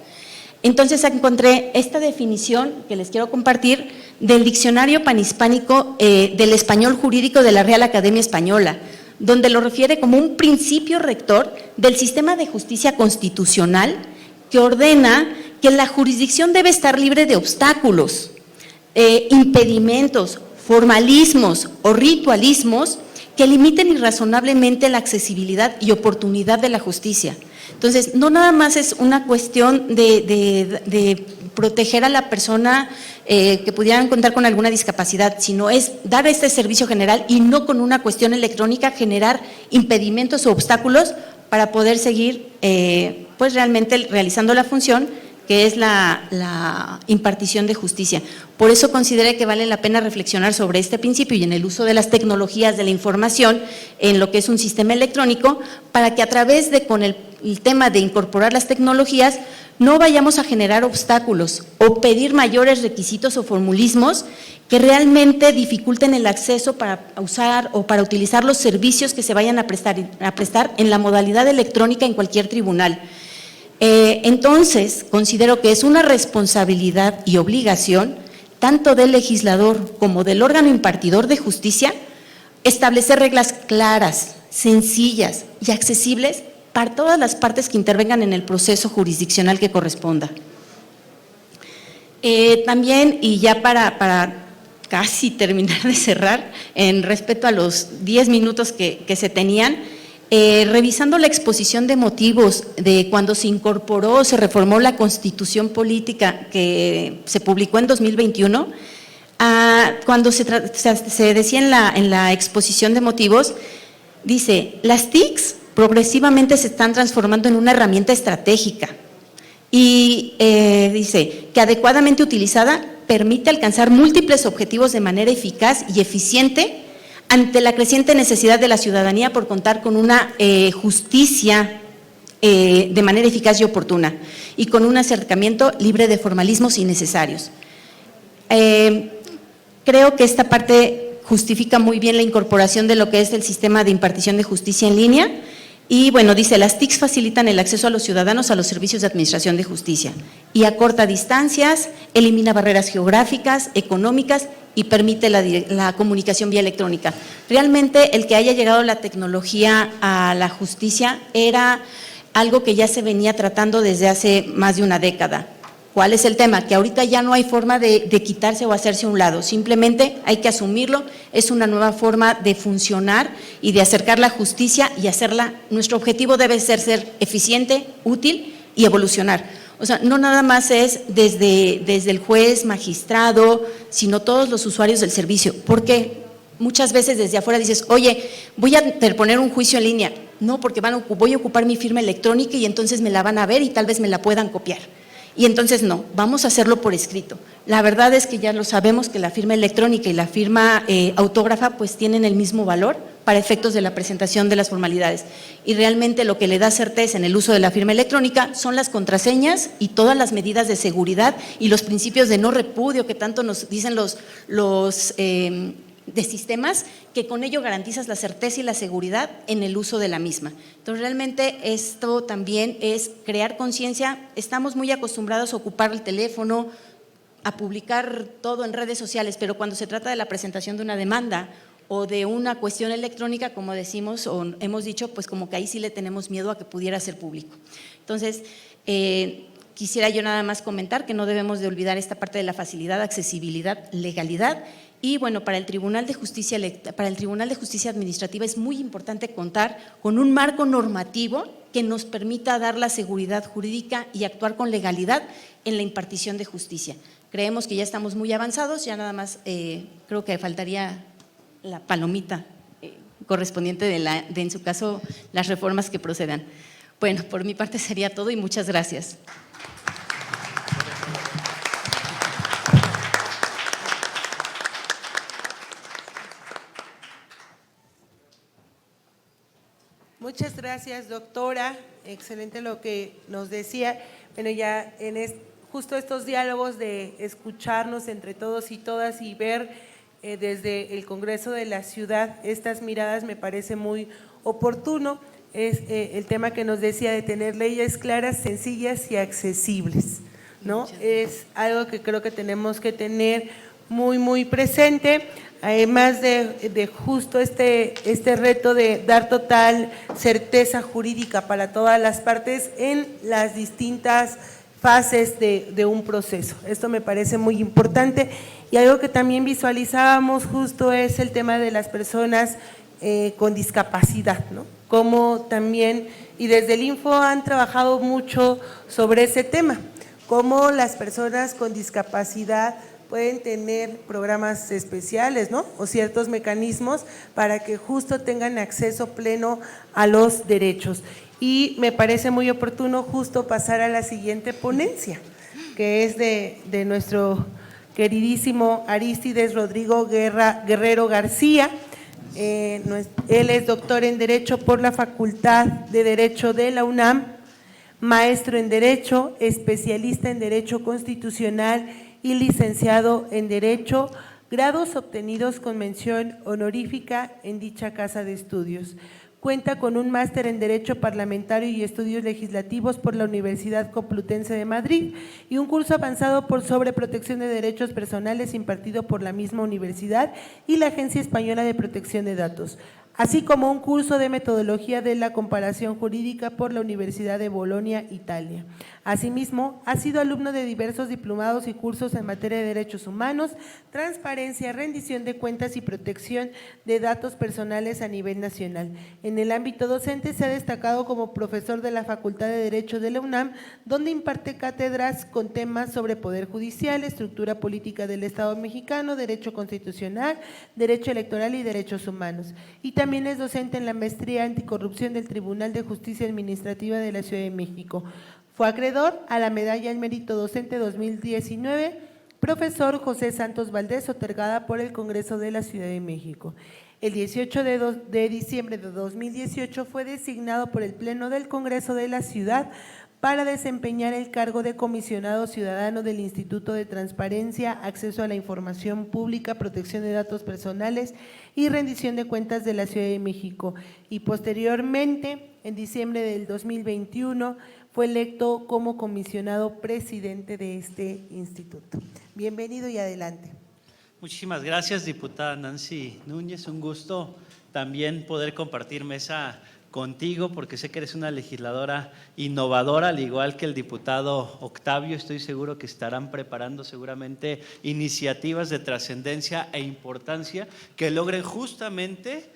Speaker 4: Entonces encontré esta definición que les quiero compartir del Diccionario Panhispánico del Español Jurídico de la Real Academia Española, donde lo refiere como un principio rector del sistema de justicia constitucional que ordena que la jurisdicción debe estar libre de obstáculos, impedimentos, formalismos o ritualismos que limiten irrazonablemente la accesibilidad y oportunidad de la justicia. Entonces, no nada más es una cuestión de proteger a la persona que pudieran contar con alguna discapacidad, sino es dar este servicio general y no con una cuestión electrónica generar impedimentos o obstáculos para poder seguir pues realmente realizando la función que es la impartición de justicia. Por eso consideré que vale la pena reflexionar sobre este principio y en el uso de las tecnologías de la información en lo que es un sistema electrónico, para que a través de con el tema de incorporar las tecnologías no vayamos a generar obstáculos o pedir mayores requisitos o formulismos que realmente dificulten el acceso para usar o para utilizar los servicios que se vayan a prestar en la modalidad electrónica en cualquier tribunal. Entonces, considero que es una responsabilidad y obligación tanto del legislador como del órgano impartidor de justicia establecer reglas claras, sencillas y accesibles para todas las partes que intervengan en el proceso jurisdiccional que corresponda. También, y ya para casi terminar de cerrar, en respecto a los 10 minutos que se tenían, revisando la exposición de motivos de cuando se incorporó, se reformó la Constitución Política que se publicó en 2021, cuando se decía en la exposición de motivos, dice, las TICs progresivamente se están transformando en una herramienta estratégica y dice que adecuadamente utilizada permite alcanzar múltiples objetivos de manera eficaz y eficiente ante la creciente necesidad de la ciudadanía por contar con una justicia de manera eficaz y oportuna y con un acercamiento libre de formalismos innecesarios. Creo que esta parte justifica muy bien la incorporación de lo que es el sistema de impartición de justicia en línea y bueno, dice, las TICs facilitan el acceso a los ciudadanos a los servicios de administración de justicia y acorta distancias, elimina barreras geográficas, económicas y permite la comunicación vía electrónica. Realmente el que haya llegado la tecnología a la justicia era algo que ya se venía tratando desde hace más de una década. ¿Cuál es el tema? Que ahorita ya no hay forma de quitarse o hacerse a un lado, simplemente hay que asumirlo, es una nueva forma de funcionar y de acercar la justicia y hacerla, nuestro objetivo debe ser eficiente, útil y evolucionar. O sea, no nada más es desde el juez, magistrado, sino todos los usuarios del servicio, porque muchas veces desde afuera dices, oye, voy a interponer un juicio en línea, no, porque voy a ocupar mi firma electrónica y entonces me la van a ver y tal vez me la puedan copiar. Y entonces no, vamos a hacerlo por escrito. La verdad es que ya lo sabemos que la firma electrónica y la firma autógrafa pues tienen el mismo valor para efectos de la presentación de las formalidades. Y realmente lo que le da certeza en el uso de la firma electrónica son las contraseñas y todas las medidas de seguridad y los principios de no repudio que tanto nos dicen los de sistemas, que con ello garantizas la certeza y la seguridad en el uso de la misma. Entonces, realmente esto también es crear conciencia. Estamos muy acostumbrados a ocupar el teléfono, a publicar todo en redes sociales, pero cuando se trata de la presentación de una demanda o de una cuestión electrónica, como decimos o hemos dicho, pues como que ahí sí le tenemos miedo a que pudiera ser público. Entonces, quisiera yo nada más comentar que no debemos de olvidar esta parte de la facilidad, accesibilidad, legalidad. Y bueno, para el Tribunal de Justicia Administrativa es muy importante contar con un marco normativo que nos permita dar la seguridad jurídica y actuar con legalidad en la impartición de justicia. Creemos que ya estamos muy avanzados, ya nada más creo que faltaría la palomita correspondiente de en su caso, las reformas que procedan. Bueno, por mi parte sería todo y muchas gracias.
Speaker 2: Muchas gracias, doctora. Excelente lo que nos decía. Bueno, ya en justo estos diálogos de escucharnos entre todos y todas y ver desde el Congreso de la Ciudad estas miradas me parece muy oportuno. Es el tema que nos decía de tener leyes claras, sencillas y accesibles, ¿no? Es algo que creo que tenemos que tener muy presente. Además de justo este reto de dar total certeza jurídica para todas las partes en las distintas fases de un proceso. Esto me parece muy importante y algo que también visualizábamos justo es el tema de las personas con discapacidad, ¿no? Como también, y desde el Info han trabajado mucho sobre ese tema, cómo las personas con discapacidad pueden tener programas especiales, ¿no? O ciertos mecanismos para que justo tengan acceso pleno a los derechos. Y me parece muy oportuno justo pasar a la siguiente ponencia, que es de nuestro queridísimo Arístides Rodrigo Guerrero García. Él es doctor en Derecho por la Facultad de Derecho de la UNAM, maestro en Derecho, especialista en Derecho Constitucional y licenciado en Derecho, grados obtenidos con mención honorífica en dicha casa de estudios. Cuenta con un máster en Derecho Parlamentario y Estudios Legislativos por la Universidad Complutense de Madrid y un curso avanzado sobre protección de derechos personales impartido por la misma universidad y la Agencia Española de Protección de Datos, así como un curso de metodología de la comparación jurídica por la Universidad de Bolonia, Italia. Asimismo, ha sido alumno de diversos diplomados y cursos en materia de derechos humanos, transparencia, rendición de cuentas y protección de datos personales a nivel nacional. En el ámbito docente se ha destacado como profesor de la Facultad de Derecho de la UNAM, donde imparte cátedras con temas sobre Poder Judicial, estructura política del Estado mexicano, Derecho Constitucional, Derecho Electoral y Derechos Humanos. Y también es docente en la Maestría Anticorrupción del Tribunal de Justicia Administrativa de la Ciudad de México. Fue acreedor a la Medalla al Mérito Docente 2019, profesor José Santos Valdés, otorgada por el Congreso de la Ciudad de México. El 18 de diciembre de 2018 fue designado por el Pleno del Congreso de la Ciudad para desempeñar el cargo de comisionado ciudadano del Instituto de Transparencia, Acceso a la Información Pública, Protección de Datos Personales y Rendición de Cuentas de la Ciudad de México. Y posteriormente, en diciembre del 2021, fue electo como comisionado presidente de este instituto. Bienvenido y adelante.
Speaker 5: Muchísimas gracias, diputada Nancy Núñez. Un gusto también poder compartir mesa contigo, porque sé que eres una legisladora innovadora, al igual que el diputado Octavio. Estoy seguro que estarán preparando seguramente iniciativas de trascendencia e importancia que logren justamente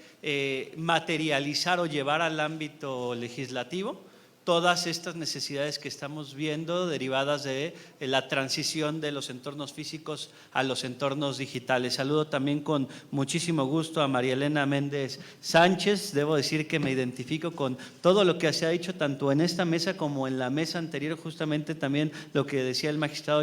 Speaker 5: materializar o llevar al ámbito legislativo todas estas necesidades que estamos viendo derivadas de la transición de los entornos físicos a los entornos digitales. Saludo también con muchísimo gusto a María Elena Méndez Sánchez. Debo decir que me identifico con todo lo que se ha dicho tanto en esta mesa como en la mesa anterior, justamente también lo que decía el magistrado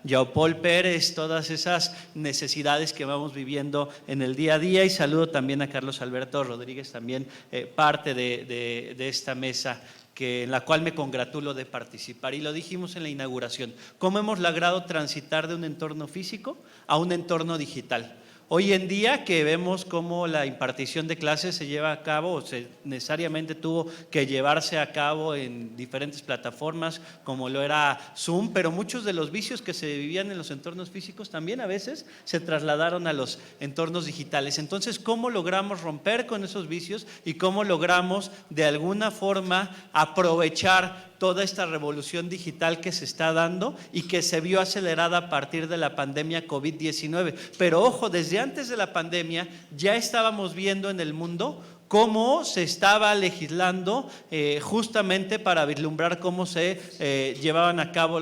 Speaker 5: Yaupol Pérez, todas esas necesidades que vamos viviendo en el día a día. Y saludo también a Carlos Alberto Rodríguez, también parte de esta mesa, en la cual me congratulo de participar. Y lo dijimos en la inauguración, cómo hemos logrado transitar de un entorno físico a un entorno digital. Hoy en día que vemos cómo la impartición de clases se lleva a cabo, o necesariamente tuvo que llevarse a cabo en diferentes plataformas como lo era Zoom, pero muchos de los vicios que se vivían en los entornos físicos también a veces se trasladaron a los entornos digitales. Entonces, ¿cómo logramos romper con esos vicios y cómo logramos de alguna forma aprovechar toda esta revolución digital que se está dando y que se vio acelerada a partir de la pandemia COVID-19? Pero ojo, desde antes de la pandemia ya estábamos viendo en el mundo cómo se estaba legislando justamente para vislumbrar cómo se llevaban a cabo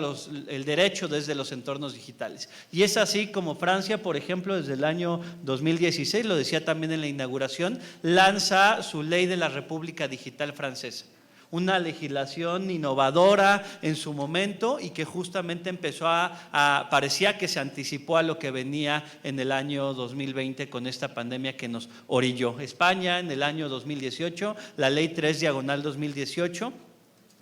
Speaker 5: el derecho desde los entornos digitales. Y es así como Francia, por ejemplo, desde el año 2016, lo decía también en la inauguración, lanza su ley de la República Digital Francesa. Una legislación innovadora en su momento y que justamente empezó parecía que se anticipó a lo que venía en el año 2020 con esta pandemia que nos orilló. España en el año 2018, la ley 3/2018,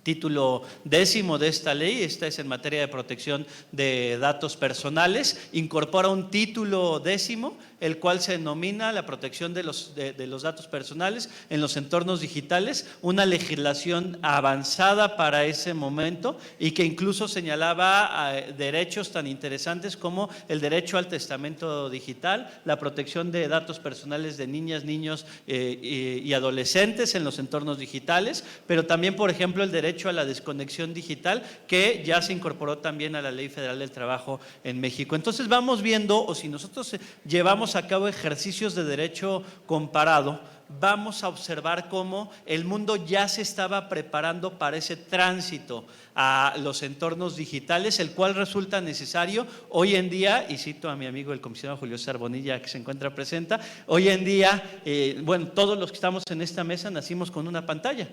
Speaker 5: título 10º de esta ley, esta es en materia de protección de datos personales, incorpora un título 10º, el cual se denomina la protección de los datos personales en los entornos digitales, una legislación avanzada para ese momento y que incluso señalaba derechos tan interesantes como el derecho al testamento digital, la protección de datos personales de niñas, niños y adolescentes en los entornos digitales, pero también, por ejemplo, el derecho a la desconexión digital, que ya se incorporó también a la Ley Federal del Trabajo en México. Entonces vamos viendo, o si nosotros llevamos a cabo ejercicios de derecho comparado, vamos a observar cómo el mundo ya se estaba preparando para ese tránsito a los entornos digitales, el cual resulta necesario hoy en día, y cito a mi amigo el comisionado Julio César Bonilla que se encuentra presente, hoy en día, bueno, todos los que estamos en esta mesa nacimos con una pantalla.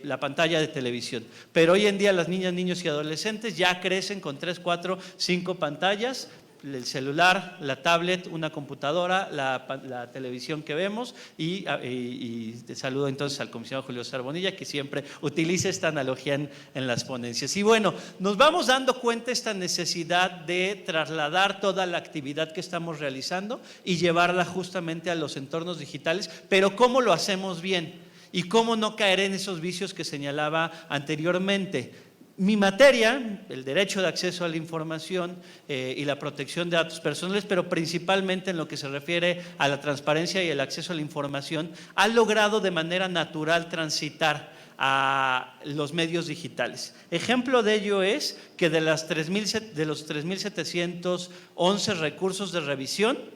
Speaker 5: La pantalla de televisión, pero hoy en día las niñas, niños y adolescentes ya crecen con 3, 4, 5 pantallas, el celular, la tablet, una computadora, la televisión que vemos y saludo entonces al comisionado Julio César Bonilla, que siempre utiliza esta analogía en las ponencias. Y bueno, nos vamos dando cuenta de esta necesidad de trasladar toda la actividad que estamos realizando y llevarla justamente a los entornos digitales, pero ¿cómo lo hacemos bien? Y cómo no caer en esos vicios que señalaba anteriormente. Mi materia, el derecho de acceso a la información y la protección de datos personales, pero principalmente en lo que se refiere a la transparencia y el acceso a la información, ha logrado de manera natural transitar a los medios digitales. Ejemplo de ello es que de los 3.711 recursos de revisión,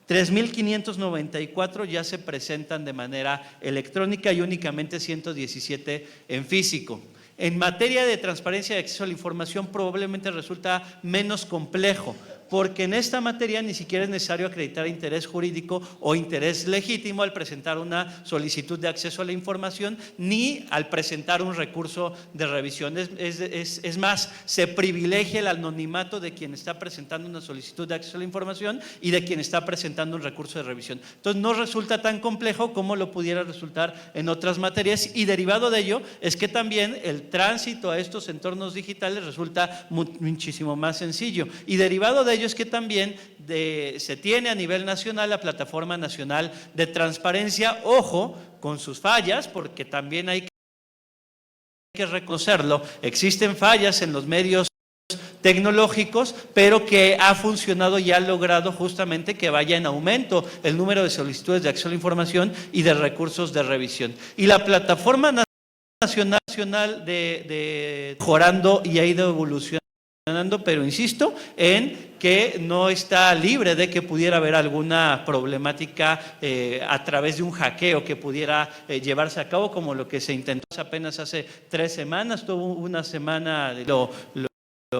Speaker 5: 3.594 ya se presentan de manera electrónica y únicamente 117 en físico. En materia de transparencia y acceso a la información probablemente resulta menos complejo, porque en esta materia ni siquiera es necesario acreditar interés jurídico o interés legítimo al presentar una solicitud de acceso a la información, ni al presentar un recurso de revisión. Es más, se privilegia el anonimato de quien está presentando una solicitud de acceso a la información y de quien está presentando un recurso de revisión. Entonces no resulta tan complejo como lo pudiera resultar en otras materias, y derivado de ello es que también el tránsito a estos entornos digitales resulta muchísimo más sencillo, y derivado de ello es que también se tiene a nivel nacional la Plataforma Nacional de Transparencia, ojo, con sus fallas, porque también hay que reconocerlo, existen fallas en los medios tecnológicos, pero que ha funcionado y ha logrado justamente que vaya en aumento el número de solicitudes de acceso a la información y de recursos de revisión. Y la Plataforma Nacional de mejorando y ha ido evolucionando, pero insisto en que no está libre de que pudiera haber alguna problemática a través de un hackeo que pudiera llevarse a cabo, como lo que se intentó apenas hace 3 semanas, tuvo una semana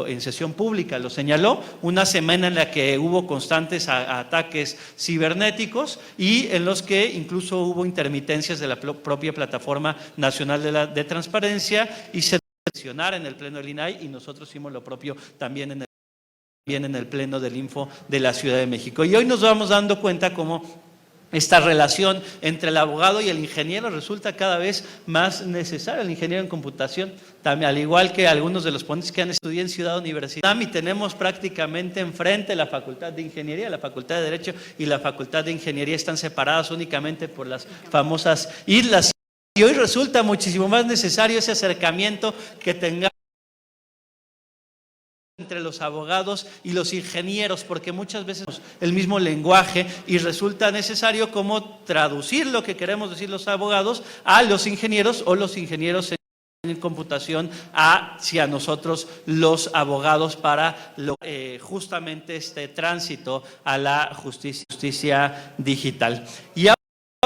Speaker 5: en sesión pública, lo señaló, una semana en la que hubo constantes ataques cibernéticos y en los que incluso hubo intermitencias de la propia Plataforma Nacional de Transparencia y se en el Pleno del INAI, y nosotros hicimos lo propio también en el Pleno del Info de la Ciudad de México. Y hoy nos vamos dando cuenta cómo esta relación entre el abogado y el ingeniero resulta cada vez más necesaria. El ingeniero en computación, también, al igual que algunos de los ponentes que han estudiado en Ciudad Universitaria, y tenemos prácticamente enfrente la Facultad de Ingeniería, la Facultad de Derecho y la Facultad de Ingeniería están separadas únicamente por las famosas islas. Y hoy resulta muchísimo más necesario ese acercamiento que tengamos entre los abogados y los ingenieros, porque muchas veces el mismo lenguaje y resulta necesario como traducir lo que queremos decir los abogados a los ingenieros o los ingenieros en computación hacia nosotros los abogados para justamente este tránsito a la justicia digital. Y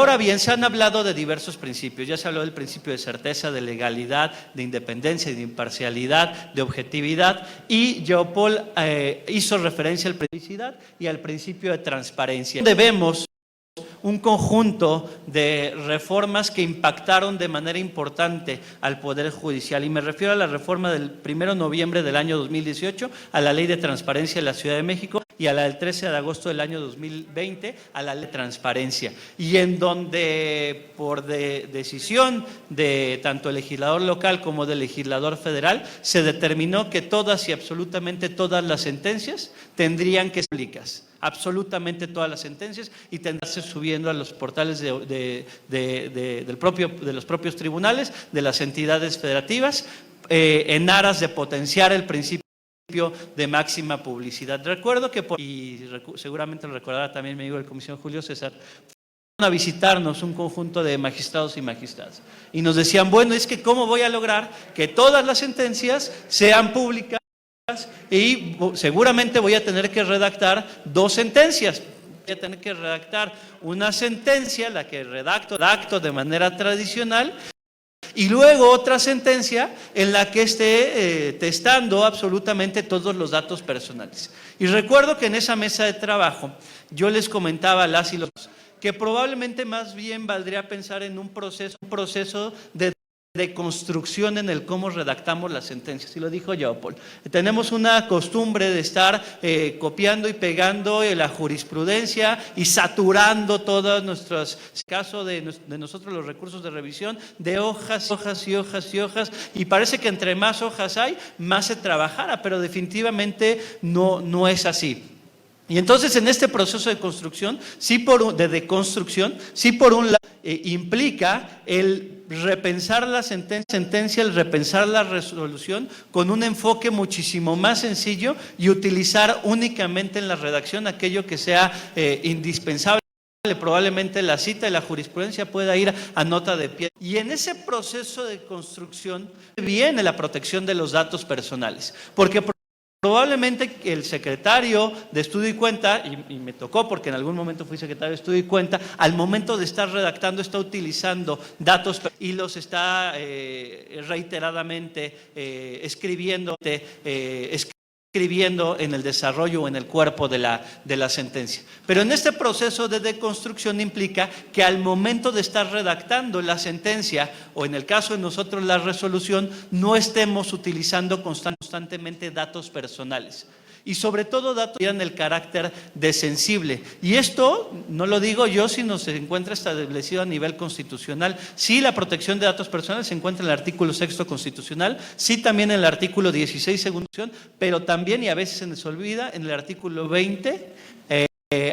Speaker 5: Ahora bien, se han hablado de diversos principios. Ya se habló del principio de certeza, de legalidad, de independencia, de imparcialidad, de objetividad, y Jean-Paul hizo referencia al publicidad y al principio de transparencia. Debemos un conjunto de reformas que impactaron de manera importante al Poder Judicial. Y me refiero a la reforma del 1 de noviembre del año 2018, a la Ley de Transparencia de la Ciudad de México, y a la del 13 de agosto del año 2020, a la Ley de Transparencia. Y en donde, por decisión de tanto el legislador local como del legislador federal, se determinó que todas y absolutamente todas las sentencias tendrían que ser públicas. Absolutamente todas las sentencias, y tendrán subiendo a los portales de los propios tribunales, de las entidades federativas, en aras de potenciar el principio de máxima publicidad. Recuerdo que, seguramente lo recordará también mi amigo de la Comisión Julio César, fueron a visitarnos un conjunto de magistrados y magistradas, y nos decían, bueno, es que ¿cómo voy a lograr que todas las sentencias sean públicas? Y seguramente voy a tener que redactar 2 sentencias. Voy a tener que redactar una sentencia, la que redacto de manera tradicional, y luego otra sentencia en la que esté testando absolutamente todos los datos personales. Y recuerdo que en esa mesa de trabajo yo les comentaba a las y los que probablemente más bien valdría pensar en un proceso de construcción en el cómo redactamos las sentencias, y lo dijo Jean-Paul. Tenemos una costumbre de estar copiando y pegando la jurisprudencia y saturando todos nuestros, caso de nosotros los recursos de revisión, de hojas, hojas y hojas y hojas, y parece que entre más hojas hay, más se trabajara, pero definitivamente no es así. Y entonces en este proceso de construcción, de deconstrucción, sí por un lado implica el repensar la sentencia, el repensar la resolución con un enfoque muchísimo más sencillo y utilizar únicamente en la redacción aquello que sea indispensable. Probablemente la cita y la jurisprudencia pueda ir a nota de pie. Y en ese proceso de construcción viene la protección de los datos personales, porque probablemente el secretario de Estudio y Cuenta, y me tocó porque en algún momento fui secretario de Estudio y Cuenta, al momento de estar redactando está utilizando datos y los está reiteradamente escribiendo en el desarrollo o en el cuerpo de la sentencia. Pero en este proceso de deconstrucción implica que al momento de estar redactando la sentencia, o en el caso de nosotros la resolución, no estemos utilizando constantemente datos personales. Y sobre todo datos que tienen el carácter de sensible. Y esto no lo digo yo, sino se encuentra establecido a nivel constitucional. Sí, la protección de datos personales se encuentra en el artículo 6º constitucional, sí también en el artículo 16 segunda, pero también, y a veces se nos olvida, en el artículo 20,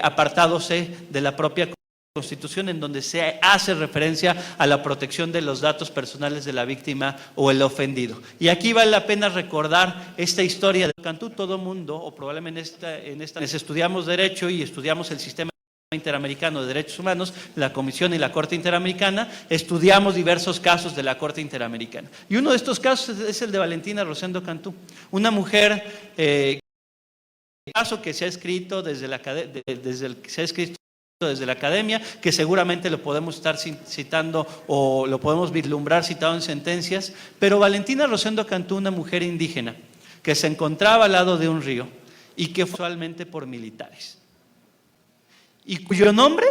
Speaker 5: apartado C de la propia Constitución, en donde se hace referencia a la protección de los datos personales de la víctima o el ofendido. Y aquí vale la pena recordar esta historia de Cantú. Todo mundo, o probablemente en esta estudiamos Derecho y estudiamos el sistema interamericano de derechos humanos, la Comisión y la Corte Interamericana, estudiamos diversos casos de la Corte Interamericana. Y uno de estos casos es el de Valentina Rosendo Cantú, una mujer caso que se ha escrito desde la academia, que seguramente lo podemos estar citando o lo podemos vislumbrar citado en sentencias, pero Valentina Rosendo Cantú, una mujer indígena que se encontraba al lado de un río y que fue usualmente por militares, y cuyo nombre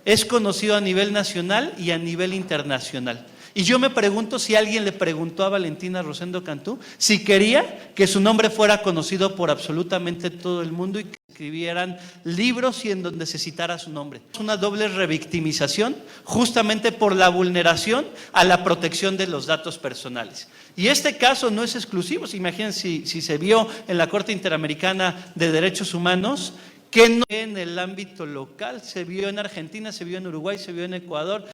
Speaker 5: es conocido a nivel nacional y a nivel internacional. Y yo me pregunto si alguien le preguntó a Valentina Rosendo Cantú si quería que su nombre fuera conocido por absolutamente todo el mundo y que escribieran libros y en donde se citara su nombre. Es una doble revictimización justamente por la vulneración a la protección de los datos personales. Y este caso no es exclusivo. Imagínense si se vio en la Corte Interamericana de Derechos Humanos, que no en el ámbito local, se vio en Argentina, se vio en Uruguay, se vio en Ecuador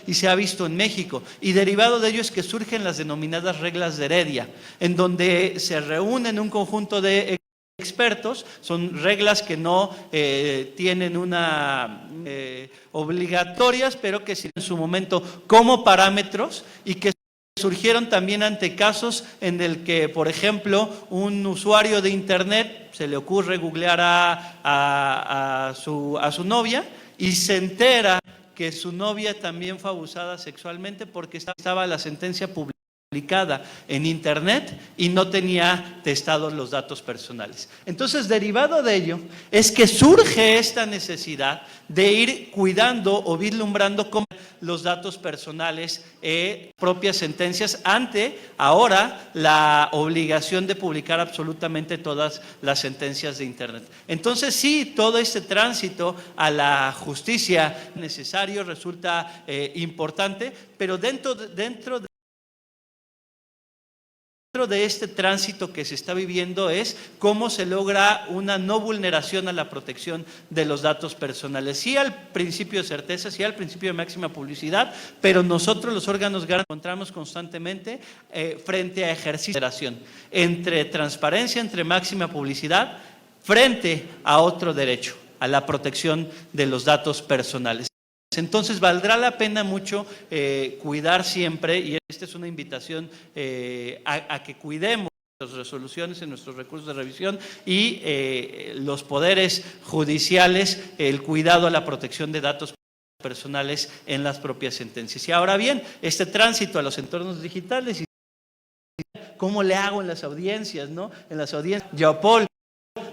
Speaker 5: y se ha visto en México, y derivado de ello es que surgen las denominadas reglas de Heredia, en donde se reúnen un conjunto de expertos. Son reglas que no tienen una obligatorias, pero que sirven en su momento como parámetros y que surgieron también ante casos en el que, por ejemplo, un usuario de internet se le ocurre googlear a su novia y se entera que su novia también fue abusada sexualmente porque estaba la sentencia publicada en internet y no tenía testados los datos personales. Entonces, derivado de ello, es que surge esta necesidad de ir cuidando o vislumbrando cómo los datos personales, propias sentencias, ante ahora la obligación de publicar absolutamente todas las sentencias de internet. Entonces, sí, todo este tránsito a la justicia necesario resulta importante, pero dentro de este tránsito que se está viviendo es cómo se logra una no vulneración a la protección de los datos personales. Sí al principio de certeza, sí al principio de máxima publicidad, pero nosotros los órganos encontramos constantemente frente a ejercicio de moderación entre transparencia, entre máxima publicidad, frente a otro derecho, a la protección de los datos personales. Entonces, valdrá la pena mucho cuidar siempre, y esta es una invitación a que cuidemos las resoluciones en nuestros recursos de revisión y los poderes judiciales, el cuidado a la protección de datos personales en las propias sentencias. Y ahora bien, este tránsito a los entornos digitales, ¿cómo le hago en las audiencias, no? En las audiencias, Yaupol,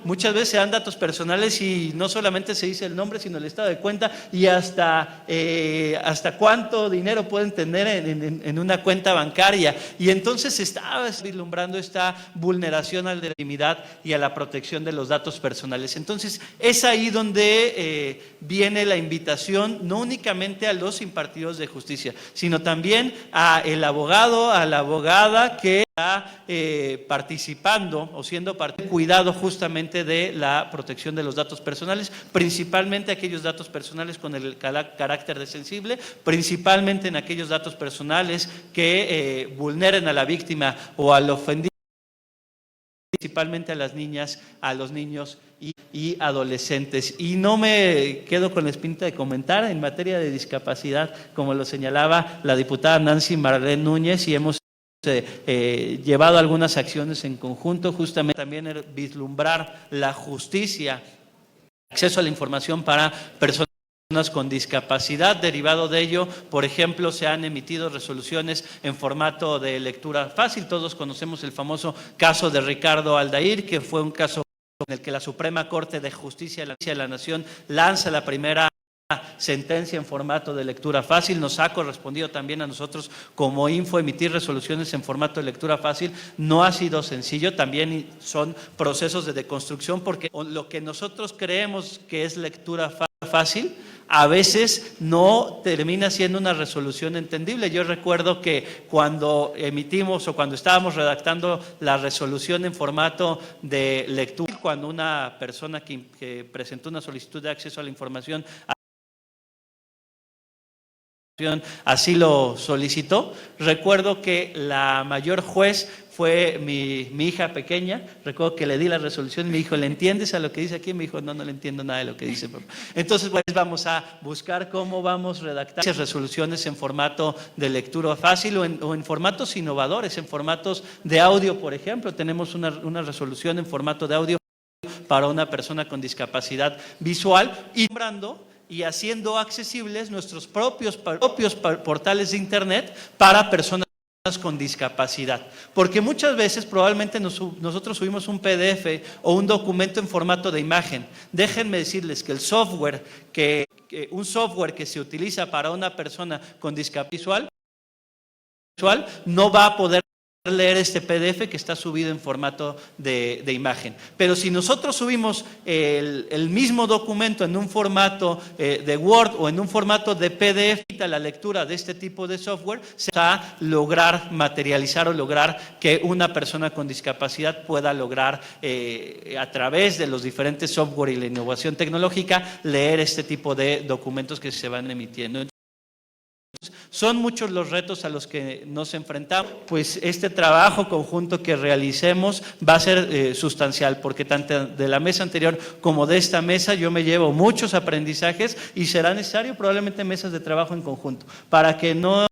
Speaker 5: muchas veces se dan datos personales y no solamente se dice el nombre, sino el estado de cuenta y hasta cuánto dinero pueden tener en una cuenta bancaria. Y entonces se está vislumbrando esta vulneración a la intimidad y a la protección de los datos personales. Entonces, es ahí donde viene la invitación, no únicamente a los impartidores de justicia, sino también al abogado, a la abogada que está participando o siendo parte, cuidado justamente de la protección de los datos personales, principalmente aquellos datos personales con el carácter de sensible, principalmente en aquellos datos personales que vulneren a la víctima o al ofendido, principalmente a las niñas, a los niños y adolescentes. Y no me quedo con la espinita de comentar en materia de discapacidad, como lo señalaba la diputada Nancy Marlene Núñez, y hemos llevado algunas acciones en conjunto, justamente también vislumbrar la justicia, acceso a la información para personas con discapacidad. Derivado de ello, por ejemplo, se han emitido resoluciones en formato de lectura fácil. Todos conocemos el famoso caso de Ricardo Aldair, que fue un caso en el que la Suprema Corte de Justicia de la Nación lanza la primera sentencia en formato de lectura fácil. Nos ha correspondido también a nosotros como Info emitir resoluciones en formato de lectura fácil. No ha sido sencillo, también son procesos de deconstrucción, porque lo que nosotros creemos que es lectura fácil a veces no termina siendo una resolución entendible. Yo recuerdo que cuando emitimos o cuando estábamos redactando la resolución en formato de lectura, cuando una persona que presentó una solicitud de acceso a la información así lo solicitó, recuerdo que la mayor juez fue mi hija pequeña. Recuerdo que le di la resolución y me dijo, ¿le entiendes a lo que dice aquí? Me dijo, no le entiendo nada de lo que dice, papá. Entonces, pues vamos a buscar cómo vamos a redactar esas resoluciones en formato de lectura fácil o en formatos innovadores, en formatos de audio, por ejemplo. Tenemos una resolución en formato de audio para una persona con discapacidad visual y haciendo accesibles nuestros propios portales de internet para personas con discapacidad, porque muchas veces probablemente nosotros subimos un PDF o un documento en formato de imagen. Déjenme decirles que un software que se utiliza para una persona con discapacidad visual no va a poder leer este PDF que está subido en formato de imagen. Pero si nosotros subimos el mismo documento en un formato de Word o en un formato de PDF, la lectura de este tipo de software se va a lograr materializar o lograr que una persona con discapacidad pueda lograr a través de los diferentes software y la innovación tecnológica leer este tipo de documentos que se van emitiendo. Son muchos los retos a los que nos enfrentamos, pues este trabajo conjunto que realicemos va a ser sustancial, porque tanto de la mesa anterior como de esta mesa yo me llevo muchos aprendizajes y será necesario probablemente mesas de trabajo en conjunto para que no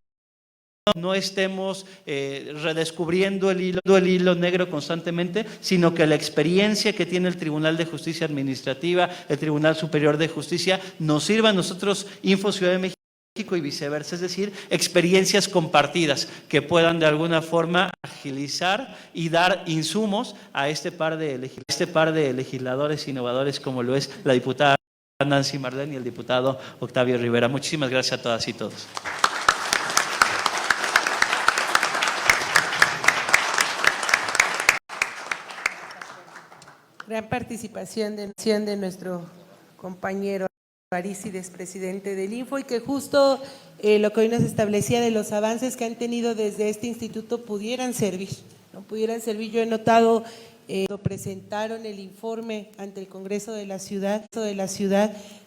Speaker 5: estemos redescubriendo el hilo negro constantemente, sino que la experiencia que tiene el Tribunal de Justicia Administrativa, el Tribunal Superior de Justicia, nos sirva a nosotros, Info Ciudad de México, y viceversa, es decir, experiencias compartidas que puedan de alguna forma agilizar y dar insumos a este par de legisladores innovadores como lo es la diputada Nancy Marlén y el diputado Octavio Rivera. Muchísimas gracias a todas y todos.
Speaker 2: Gran participación de nuestro compañero Arístides, presidente del Info, y que justo lo que hoy nos establecía de los avances que han tenido desde este instituto pudieran servir, ¿no? Pudieran servir. Yo he notado, cuando presentaron el informe ante el Congreso de la Ciudad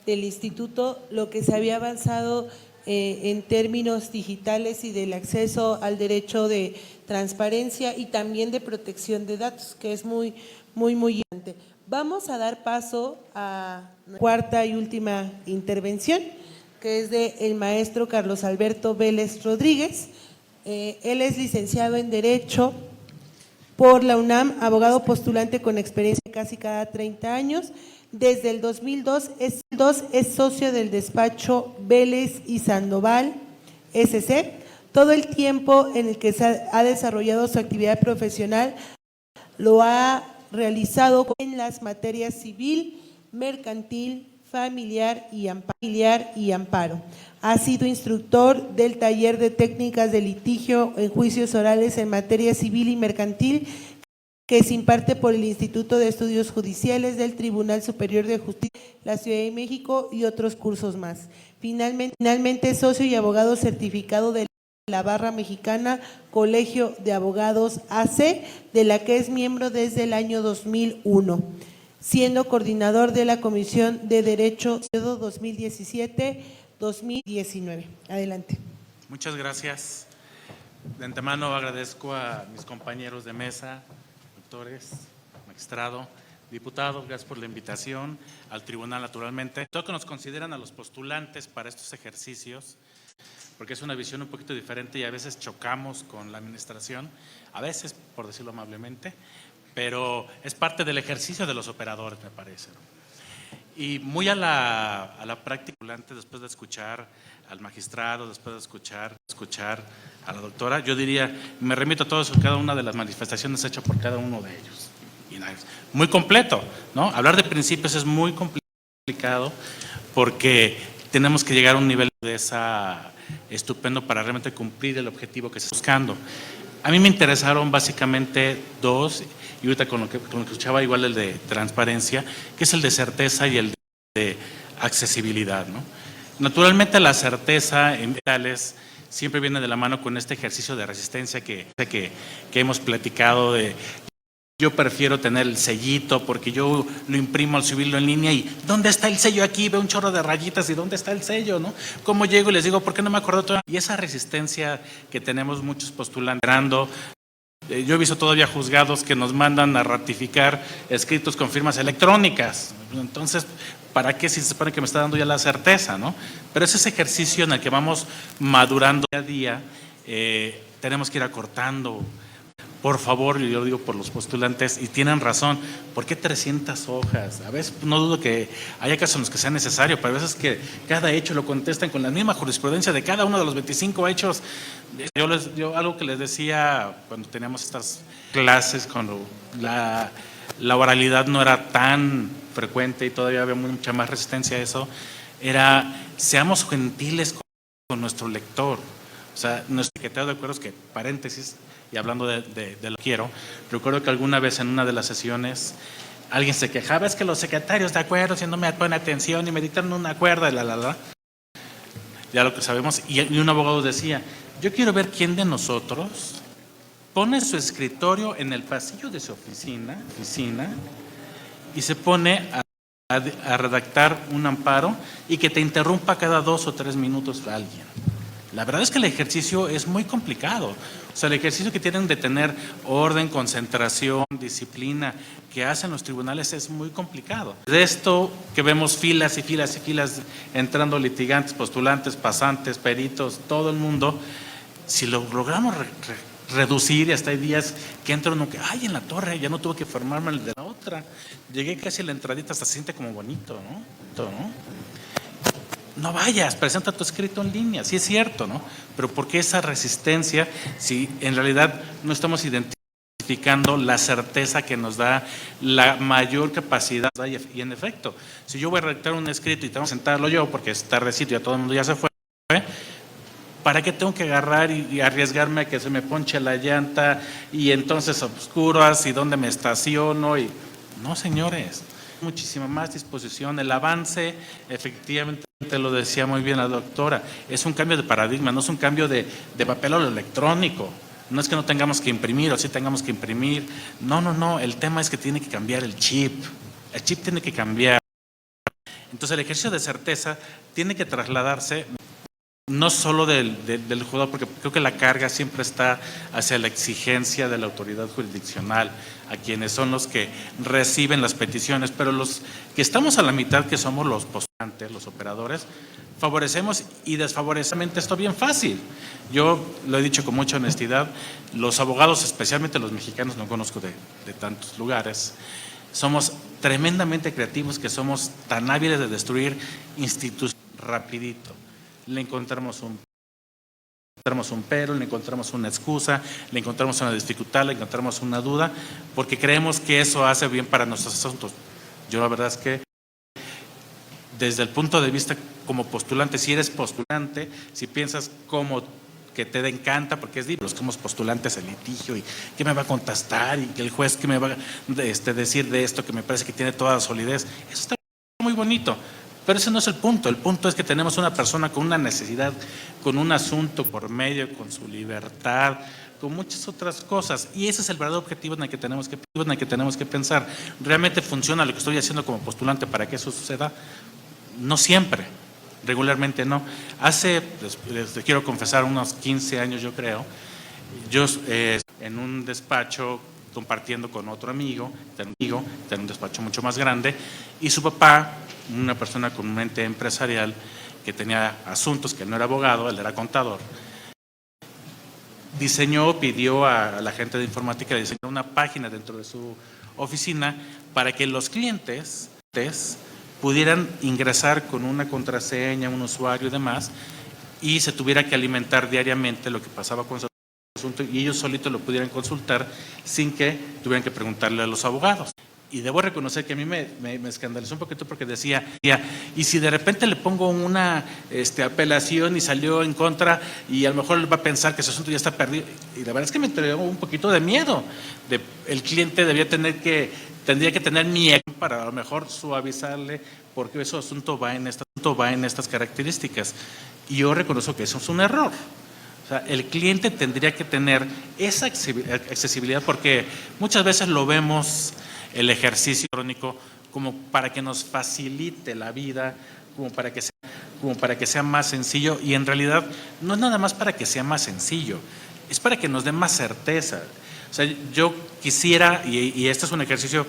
Speaker 2: del instituto, lo que se había avanzado en términos digitales y del acceso al derecho de transparencia y también de protección de datos, que es muy importante. Vamos a dar paso a la cuarta y última intervención, que es del maestro Carlos Alberto Vélez Rodríguez. Él es licenciado en Derecho por la UNAM, abogado postulante con experiencia casi cada 30 años. Desde el 2002 es socio del despacho Vélez y Sandoval, SC. Todo el tiempo en el que ha desarrollado su actividad profesional lo ha realizado en las materias civil, mercantil, familiar y amparo. Ha sido instructor del taller de técnicas de litigio en juicios orales en materia civil y mercantil que se imparte por el Instituto de Estudios Judiciales del Tribunal Superior de Justicia de la Ciudad de México y otros cursos más. Finalmente es socio y abogado certificado de la Barra Mexicana, Colegio de Abogados AC, de la que es miembro desde el año 2001, siendo coordinador de la Comisión de Derecho 2017-2019. Adelante.
Speaker 6: Muchas gracias. De antemano agradezco a mis compañeros de mesa, doctores, magistrado, diputados, gracias por la invitación, al tribunal naturalmente. Todo que nos consideran a los postulantes para estos ejercicios, porque es una visión un poquito diferente y a veces chocamos con la administración, a veces, por decirlo amablemente, pero es parte del ejercicio de los operadores, me parece. Y muy a la práctica, después de escuchar al magistrado, después de escuchar a la doctora, yo diría, me remito a todos, cada una de las manifestaciones hechas por cada uno de ellos. Y muy completo, ¿no? Hablar de principios es muy complicado porque tenemos que llegar a un nivel de esa estupendo para realmente cumplir el objetivo que se está buscando. A mí me interesaron básicamente dos, y ahorita con lo que escuchaba igual el de transparencia, que es el de certeza y el de accesibilidad, ¿no? Naturalmente la certeza en digitales siempre viene de la mano con este ejercicio de resistencia que hemos platicado de… Yo prefiero tener el sellito porque yo lo imprimo al subirlo en línea y ¿dónde está el sello aquí? Veo un chorro de rayitas y ¿dónde está el sello? ¿No? ¿Cómo llego y les digo por qué no me acuerdo todavía? Y esa resistencia que tenemos muchos postulantes, yo he visto todavía juzgados que nos mandan a ratificar escritos con firmas electrónicas. Entonces, ¿para qué si se supone que me está dando ya la certeza? ¿No? Pero es ese ejercicio en el que vamos madurando día a día, tenemos que ir acortando. Por favor, yo digo por los postulantes, y tienen razón, ¿por qué 300 hojas? A veces no dudo que haya casos en los que sea necesario, pero a veces que cada hecho lo contestan con la misma jurisprudencia de cada uno de los 25 hechos. Yo algo que les decía cuando teníamos estas clases, cuando la oralidad no era tan frecuente y todavía había mucha más resistencia a eso, era seamos gentiles con nuestro lector. O sea, nuestro secretario de acuerdos, que paréntesis, y hablando de lo que quiero, recuerdo que alguna vez en una de las sesiones alguien se quejaba, es que los secretarios de acuerdos no me ponen atención y me dictan un acuerdo, ya lo que sabemos, y un abogado decía, yo quiero ver quién de nosotros pone su escritorio en el pasillo de su oficina y se pone a redactar un amparo y que te interrumpa cada 2 o 3 minutos alguien. La verdad es que el ejercicio es muy complicado. O sea, el ejercicio que tienen de tener orden, concentración, disciplina, que hacen los tribunales es muy complicado. De esto que vemos filas y filas y filas entrando litigantes, postulantes, pasantes, peritos, todo el mundo, si lo logramos reducir, y hasta hay días que entra uno que, ay, en la torre, ya no tuve que formarme el de la otra. Llegué casi a la entradita, hasta se siente como bonito, ¿no? no vayas, presenta tu escrito en línea, sí es cierto, ¿no? Pero ¿por qué esa resistencia si en realidad no estamos identificando la certeza que nos da la mayor capacidad? Y en efecto, si yo voy a redactar un escrito y tengo que sentarlo yo porque es tardecito y ya todo el mundo ya se fue, ¿para qué tengo que agarrar y arriesgarme a que se me ponche la llanta y entonces obscuras y dónde me estaciono? No, señores, muchísima más disposición. El avance, efectivamente, lo decía muy bien la doctora, es un cambio de paradigma, no es un cambio de papel a lo electrónico. No es que no tengamos que imprimir o sí tengamos que imprimir. No, el tema es que tiene que cambiar el chip. El chip tiene que cambiar. Entonces el ejercicio de certeza tiene que trasladarse no solo del jugador, porque creo que la carga siempre está hacia la exigencia de la autoridad jurisdiccional, a quienes son los que reciben las peticiones, pero los que estamos a la mitad, que somos los postulantes, los operadores, favorecemos y desfavorecemos esto bien fácil. Yo lo he dicho con mucha honestidad, los abogados, especialmente los mexicanos, no conozco de tantos lugares, somos tremendamente creativos, que somos tan hábiles de destruir instituciones rapidito. Le encontramos un pero, le encontramos una excusa, le encontramos una dificultad, le encontramos una duda, porque creemos que eso hace bien para nuestros asuntos. Yo la verdad es que desde el punto de vista como postulante, si eres postulante, si piensas como que te encanta, porque es los que somos postulantes en litigio y qué me va a contestar y que el juez que me va a decir de esto que me parece que tiene toda la solidez, eso está muy bonito. Pero ese no es el punto es que tenemos una persona con una necesidad, con un asunto por medio, con su libertad, con muchas otras cosas, y ese es el verdadero objetivo en el que tenemos que pensar. ¿Realmente funciona lo que estoy haciendo como postulante para que eso suceda? No siempre, regularmente no. Les quiero confesar, unos 15 años yo creo, yo en un despacho compartiendo con otro amigo, en un despacho mucho más grande, y su papá, una persona con un mente empresarial que tenía asuntos, que él no era abogado, él era contador, pidió a la gente de informática de diseñar una página dentro de su oficina para que los clientes pudieran ingresar con una contraseña, un usuario y demás, y se tuviera que alimentar diariamente lo que pasaba con su asunto y ellos solitos lo pudieran consultar sin que tuvieran que preguntarle a los abogados. Y debo reconocer que a mí me escandalizó un poquito porque decía, y si de repente le pongo una apelación y salió en contra y a lo mejor él va a pensar que ese asunto ya está perdido. Y la verdad es que me entró un poquito de miedo. El cliente tendría que tener miedo para a lo mejor suavizarle porque ese asunto va en estas características. Y yo reconozco que eso es un error. O sea, el cliente tendría que tener esa accesibilidad porque muchas veces lo vemos el ejercicio electrónico como para que nos facilite la vida, como para que sea más sencillo, y en realidad no es nada más para que sea más sencillo, es para que nos dé más certeza. O sea, yo quisiera, y este es un ejercicio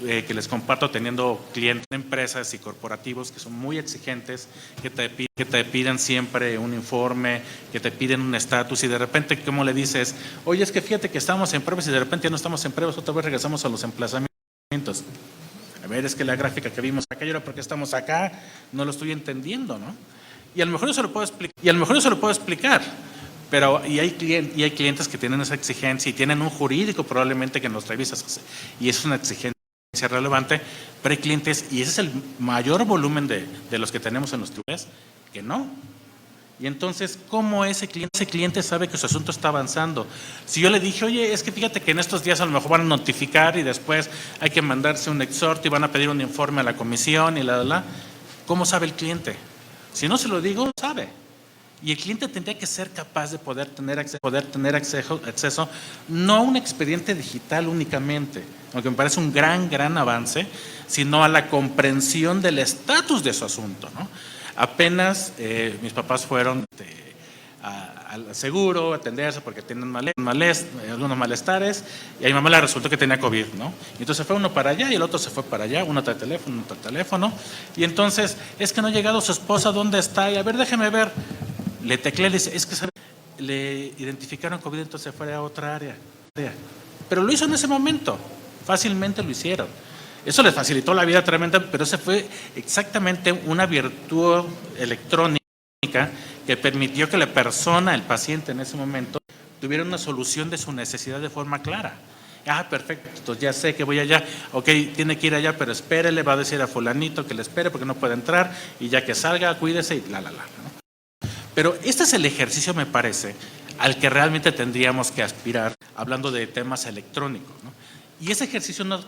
Speaker 6: que les comparto teniendo clientes de empresas y corporativos que son muy exigentes, que te piden siempre un informe, que te piden un estatus, y de repente, ¿cómo le dices? Oye, es que fíjate que estamos en pruebas y de repente ya no estamos en pruebas, otra vez regresamos a los emplazamientos. A ver, es que la gráfica que vimos acá, y ahora porque estamos acá, no lo estoy entendiendo, ¿no? Y a lo mejor yo se lo puedo explicar, pero hay clientes que tienen esa exigencia y tienen un jurídico probablemente que nos revisa, y es una exigencia relevante, pero hay clientes, y ese es el mayor volumen de los que tenemos en los tribunales, que no. Y entonces, ¿cómo ese cliente sabe que su asunto está avanzando? Si yo le dije, oye, es que fíjate que en estos días a lo mejor van a notificar y después hay que mandarse un exhorto y van a pedir un informe a la comisión y ¿cómo sabe el cliente? Si no se lo digo, sabe. Y el cliente tendría que ser capaz de poder tener acceso no a un expediente digital únicamente, aunque me parece un gran avance, sino a la comprensión del estatus de su asunto, ¿no? Apenas mis papás fueron al seguro a atenderse porque tienen algunos malestares, y a mi mamá le resultó que tenía COVID, ¿no? Y entonces fue uno para allá y el otro se fue para allá, uno trae teléfono, otro teléfono, y entonces, es que no ha llegado su esposa, ¿dónde está? Y a ver, déjeme ver. Le teclé, le dice, es que le identificaron COVID, entonces se fue a otra área. Pero lo hizo en ese momento, fácilmente lo hicieron. Eso les facilitó la vida tremenda, pero esa fue exactamente una virtud electrónica que permitió que la persona, el paciente en ese momento, tuviera una solución de su necesidad de forma clara. Ah, perfecto, entonces ya sé que voy allá, ok, tiene que ir allá, pero espere, le va a decir a fulanito que le espere porque no puede entrar, y ya que salga, cuídese y ¿no? Pero este es el ejercicio, me parece, al que realmente tendríamos que aspirar, hablando de temas electrónicos, ¿no? Y ese ejercicio no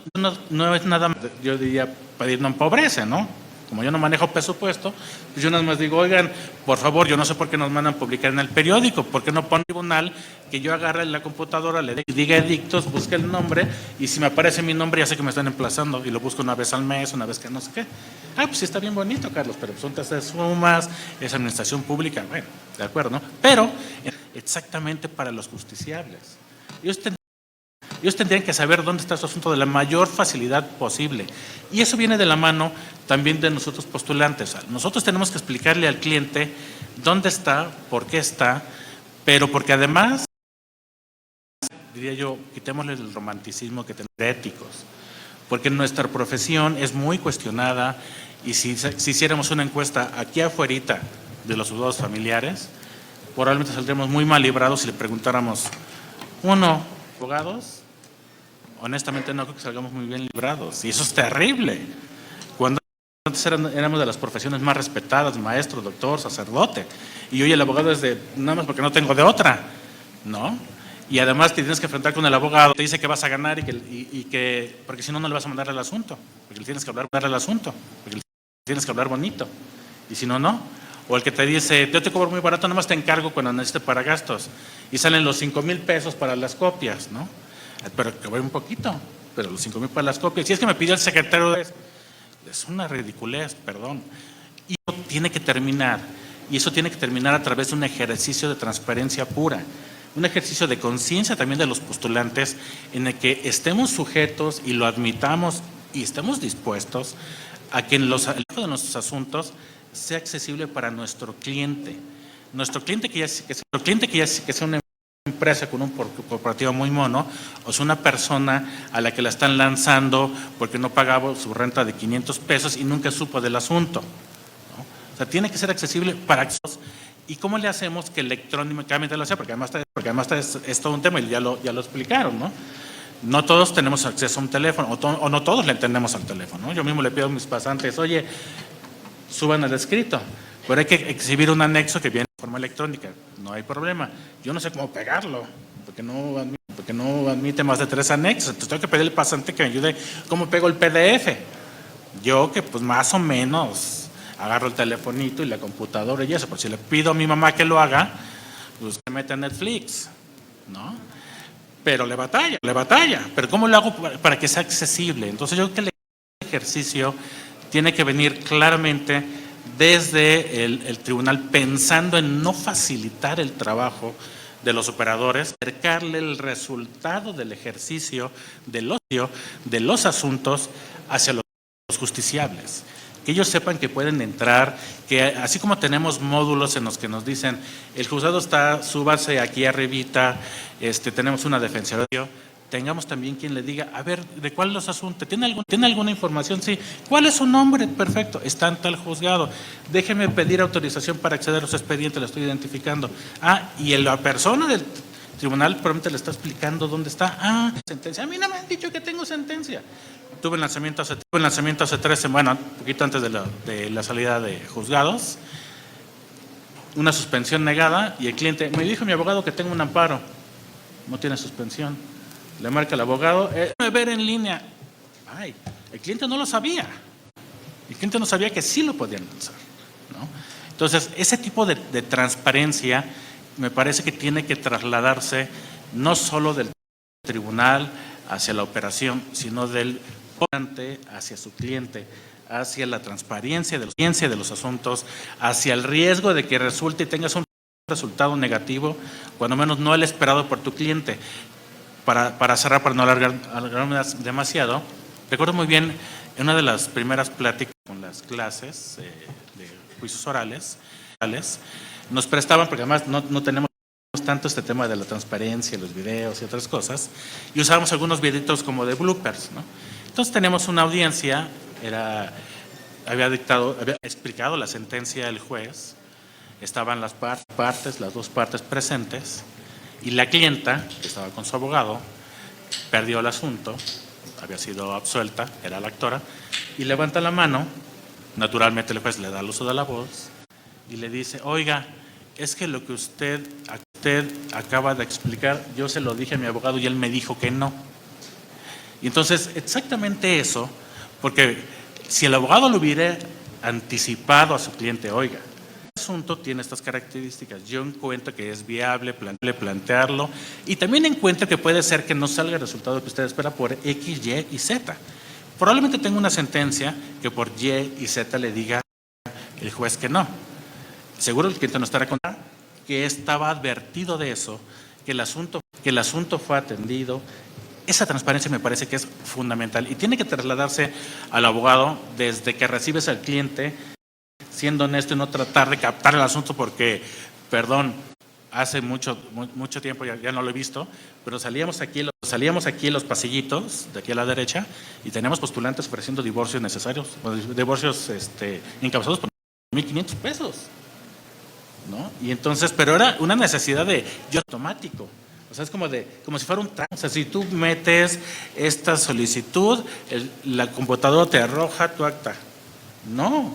Speaker 6: es nada más, yo diría, pedir no empobrece, ¿no? Como yo no manejo presupuesto, pues yo nada más digo, oigan, por favor, yo no sé por qué nos mandan publicar en el periódico, ¿por qué no pone tribunal que yo agarre en la computadora, le diga edictos, busque el nombre, y si me aparece mi nombre ya sé que me están emplazando, y lo busco una vez al mes, una vez que no sé qué? Ah, pues sí está bien bonito, Carlos, pero son tasas de sumas, es administración pública, bueno, de acuerdo, ¿no? Pero exactamente para los justiciables. Ellos tendrían que saber dónde está su asunto de la mayor facilidad posible. Y eso viene de la mano también de nosotros postulantes. Nosotros tenemos que explicarle al cliente dónde está, por qué está, pero porque además, diría yo, quitémosle el romanticismo que tenemos éticos. Porque nuestra profesión es muy cuestionada y si hiciéramos una encuesta aquí afuerita de los juzgados familiares, probablemente saldríamos muy mal librados si le preguntáramos, uno, abogados. Honestamente no creo que salgamos muy bien librados y eso es terrible. Cuando antes éramos de las profesiones más respetadas, maestro, doctor, sacerdote, y hoy el abogado es de, nada más porque no tengo de otra, ¿no? Y además te tienes que enfrentar con el abogado, te dice que vas a ganar y que porque si no, no le vas a mandar el asunto, porque le tienes que hablar porque le tienes que hablar bonito, y si no, no. O el que te dice, yo te cobro muy barato, nada más te encargo cuando necesites para gastos, y salen los 5,000 pesos para las copias, ¿no? Pero que voy un poquito, pero los 5,000 para las copias. Si es que me pidió el secretario, es una ridiculez, perdón. Y eso tiene que terminar, y eso tiene que terminar a través de un ejercicio de transparencia pura, un ejercicio de conciencia también de los postulantes, en el que estemos sujetos y lo admitamos y estemos dispuestos a que el manejo de nuestros asuntos sea accesible para nuestro cliente. Nuestro cliente que ya sea una empresa con un corporativo muy mono, o sea, una persona a la que la están lanzando porque no pagaba su renta de 500 pesos y nunca supo del asunto, ¿no? O sea, tiene que ser accesible para todos. ¿Y cómo le hacemos que electrónicamente lo sea? Porque además es todo un tema y ya lo explicaron, ¿no? No todos tenemos acceso a un teléfono, o no todos le entendemos al teléfono, ¿no? Yo mismo le pido a mis pasantes, oye, suban el escrito, pero hay que exhibir un anexo que viene de forma electrónica, no hay problema. Yo no sé cómo pegarlo, porque no admite más de 3 anexos, entonces tengo que pedirle al pasante que me ayude cómo pego el PDF. Yo que pues más o menos agarro el telefonito y la computadora y eso, pero si le pido a mi mamá que lo haga, pues se mete a Netflix, ¿no? Pero le batalla, pero ¿cómo lo hago para que sea accesible? Entonces yo creo que el ejercicio tiene que venir claramente desde el tribunal, pensando en no facilitar el trabajo de los operadores, acercarle el resultado del ejercicio de los asuntos hacia los justiciables. Que ellos sepan que pueden entrar, que así como tenemos módulos en los que nos dicen, el juzgado está, súbase aquí arribita, tenemos una defensoría, tengamos también quien le diga, a ver, ¿de cuál los asuntos? ¿Tiene alguna información? Sí. ¿Cuál es su nombre? Perfecto, está en tal juzgado. Déjeme pedir autorización para acceder a los expedientes, lo estoy identificando. Ah, y la persona del tribunal probablemente le está explicando dónde está. Ah, sentencia. A mí no me han dicho que tengo sentencia. Tuve el lanzamiento hace 3 semanas, un poquito antes de la salida de juzgados, una suspensión negada, y el cliente, me dijo mi abogado que tengo un amparo, no tiene suspensión. Le marca el abogado, ver en línea. Ay, el cliente no lo sabía. El cliente no sabía que sí lo podían lanzar, ¿no? Entonces, ese tipo de transparencia me parece que tiene que trasladarse no solo del tribunal hacia la operación, sino del hacia su cliente, hacia la transparencia de los asuntos, hacia el riesgo de que resulte y tengas un resultado negativo, cuando menos no el esperado por tu cliente. Para cerrar, para no alargarme demasiado, recuerdo muy bien en una de las primeras pláticas con las clases de juicios orales, nos prestaban, porque además no tenemos tanto este tema de la transparencia, los videos y otras cosas, y usábamos algunos videitos como de bloopers, ¿no? Entonces tenemos una audiencia, había explicado la sentencia el juez, estaban las dos partes presentes, y la clienta, que estaba con su abogado, perdió el asunto, había sido absuelta, era la actora, y levanta la mano, naturalmente el juez le da el uso de la voz, y le dice, oiga, es que lo que usted acaba de explicar, yo se lo dije a mi abogado y él me dijo que no. Y entonces, exactamente eso, porque si el abogado lo hubiera anticipado a su cliente, oiga, el asunto tiene estas características, yo encuentro que es viable plantearlo y también encuentro que puede ser que no salga el resultado que usted espera por X, Y y Z. Probablemente tenga una sentencia que por Y y Z le diga el juez que no. Seguro el cliente no estará con que estaba advertido de eso, que el asunto fue atendido. Esa transparencia me parece que es fundamental y tiene que trasladarse al abogado desde que recibes al cliente, siendo honesto y no tratar de captar el asunto porque, perdón, hace mucho tiempo ya no lo he visto, pero salíamos aquí en los pasillitos, de aquí a la derecha, y teníamos postulantes ofreciendo divorcios necesarios, divorcios encausados por 1,500 pesos. ¿No? Y entonces, pero era una necesidad de yo automático. O sea, es como si fuera un trámite. O sea, si tú metes esta solicitud, la computadora te arroja tu acta. No,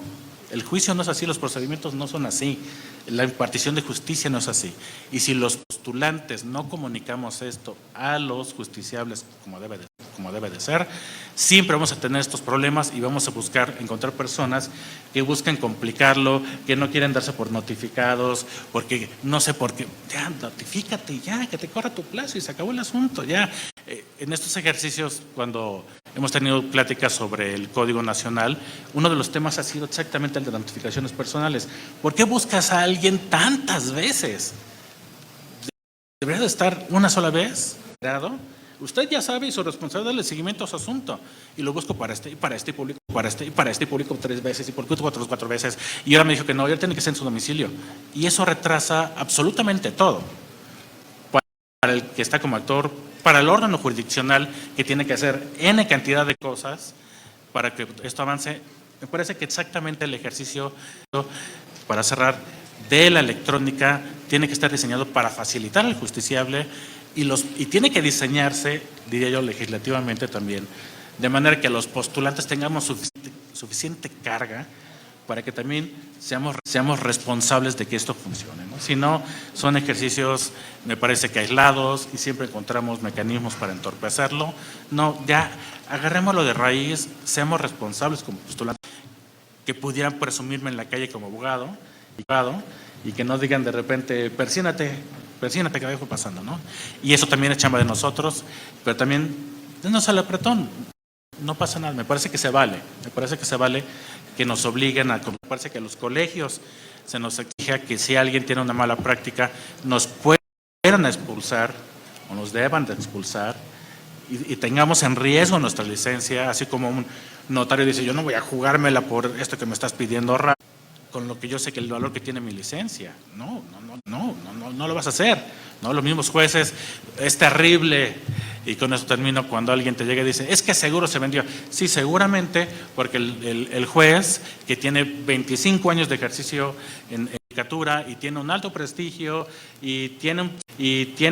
Speaker 6: el juicio no es así, los procedimientos no son así, la impartición de justicia no es así. Y si los postulantes no comunicamos esto a los justiciables como debe de ser, siempre vamos a tener estos problemas y vamos a encontrar personas que buscan complicarlo, que no quieren darse por notificados, porque no sé por qué, ya notifícate ya, que te corra tu plazo y se acabó el asunto, ya. En estos ejercicios, cuando hemos tenido pláticas sobre el Código Nacional, uno de los temas ha sido exactamente el de notificaciones personales. ¿Por qué buscas a alguien tantas veces? ¿Debería de estar una sola vez? Usted ya sabe y su responsabilidad es darle seguimiento a su asunto. Y lo busco para este y público 3 veces y por otros 4 veces. Y ahora me dijo que no, él tiene que ser en su domicilio. Y eso retrasa absolutamente todo. Para el que está como actor, para el órgano jurisdiccional que tiene que hacer N cantidad de cosas para que esto avance, me parece que exactamente el ejercicio, para cerrar, de la electrónica tiene que estar diseñado para facilitar al justiciable y tiene que diseñarse, diría yo, legislativamente también, de manera que los postulantes tengamos suficiente carga para que también seamos responsables de que esto funcione, ¿no? Si no, son ejercicios, me parece que aislados y siempre encontramos mecanismos para entorpecerlo. No, ya agarrémoslo de raíz, seamos responsables como postulantes, que pudieran presumirme en la calle como abogado y que no digan de repente, persínate que vaya pasando, ¿no? Y eso también es chamba de nosotros, pero también denos al apretón. No pasa nada, me parece que se vale que nos obliguen me parece que a los colegios se nos exija que si alguien tiene una mala práctica, nos puedan expulsar o nos deban de expulsar y tengamos en riesgo nuestra licencia, así como un notario dice, yo no voy a jugármela por esto que me estás pidiendo con lo que yo sé que el valor que tiene mi licencia. No lo vas a hacer. ¿No? Los mismos jueces, es terrible, y con eso termino, cuando alguien te llega y dice, es que seguro se vendió. Sí, seguramente, porque el juez, que tiene 25 años de ejercicio en judicatura y tiene un alto prestigio y tiene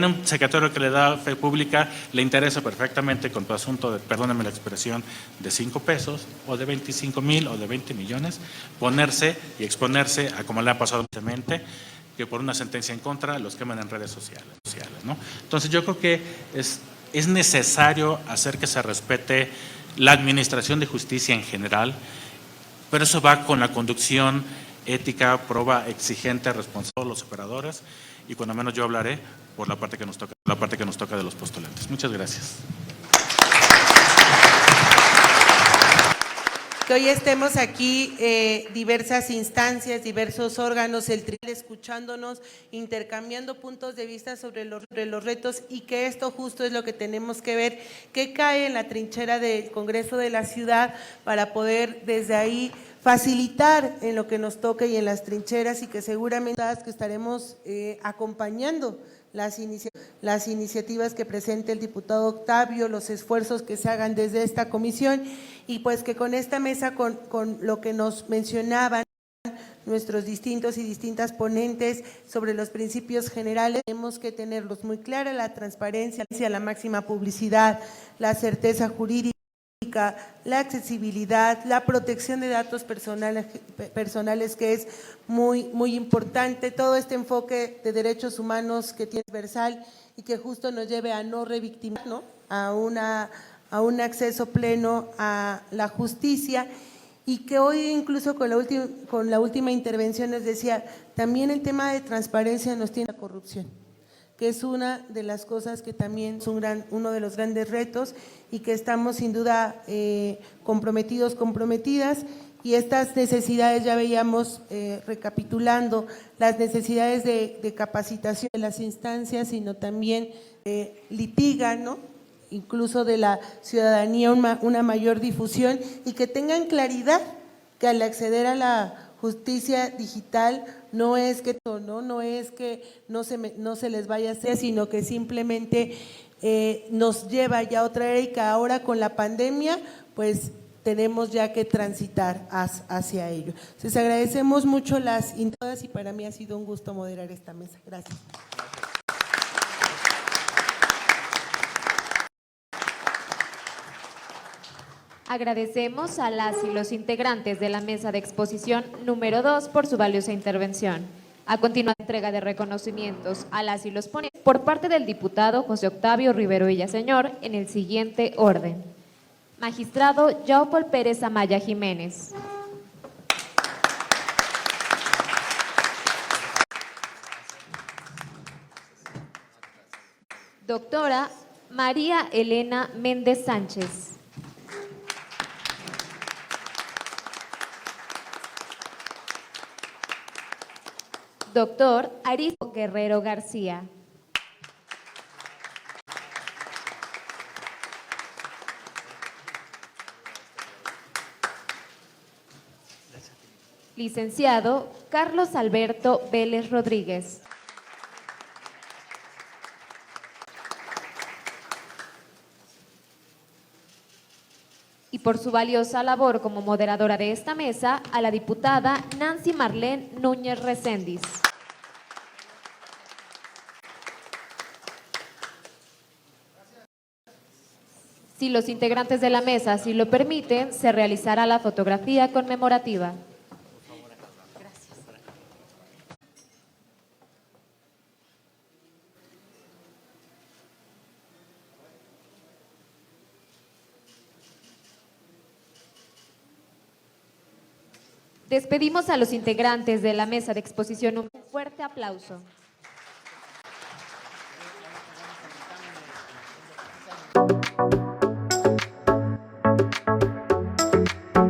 Speaker 6: un secretario que le da fe pública, le interesa perfectamente con tu asunto de, perdónenme la expresión, de 5 pesos o de 25,000 o de 20 millones, ponerse y exponerse a como le ha pasado recientemente, que por una sentencia en contra los queman en redes sociales, ¿no? Entonces yo creo que es necesario hacer que se respete la administración de justicia en general, pero eso va con la conducción ética, proba, exigente, responsable de los operadores, y cuando menos yo hablaré por la parte que nos toca de los postulantes. Muchas gracias.
Speaker 2: Que hoy estemos aquí diversas instancias, diversos órganos, el tribunal escuchándonos, intercambiando puntos de vista sobre los retos, y que esto justo es lo que tenemos que ver, que cae en la trinchera del Congreso de la Ciudad para poder desde ahí facilitar en lo que nos toque y en las trincheras, y que seguramente que estaremos acompañando las iniciativas que presente el diputado Octavio, los esfuerzos que se hagan desde esta comisión, y pues que con esta mesa, con lo que nos mencionaban nuestros distintos y distintas ponentes sobre los principios generales, tenemos que tenerlos muy claros: la transparencia, la máxima publicidad, la certeza jurídica, la accesibilidad, la protección de datos personales, que es muy importante, todo este enfoque de derechos humanos que tiene transversal y que justo nos lleve a no revictimar, ¿no?, a un acceso pleno a la justicia. Y que hoy incluso con la última intervención nos decía, también el tema de transparencia nos tiene la corrupción, que es una de las cosas que también es uno de los grandes retos, y que estamos sin duda comprometidas, y estas necesidades ya veíamos, recapitulando, las necesidades de capacitación de las instancias, sino también litigan, ¿no?, incluso de la ciudadanía, una mayor difusión, y que tengan claridad que al acceder a la justicia digital no es que no se les vaya a hacer, sino que simplemente nos lleva ya a otra era, y que ahora con la pandemia pues tenemos ya que transitar hacia ello. Entonces agradecemos mucho las todas, y para mí ha sido un gusto moderar esta mesa. Gracias.
Speaker 1: Agradecemos a las y los integrantes de la mesa de exposición número 2 por su valiosa intervención. A continuación, entrega de reconocimientos a las y los ponentes por parte del diputado José Octavio Rivero Villaseñor en el siguiente orden. Magistrado Yaupol Pérez Amaya Jiménez. Doctora María Elena Méndez Sánchez. Doctor Aristo Guerrero García. Licenciado Carlos Alberto Vélez Rodríguez. Y por su valiosa labor como moderadora de esta mesa, a la diputada Nancy Marlene Núñez Recendis. Si los integrantes de la mesa así lo permiten, se realizará la fotografía conmemorativa. Despedimos a los integrantes de la mesa de exposición. Un fuerte aplauso.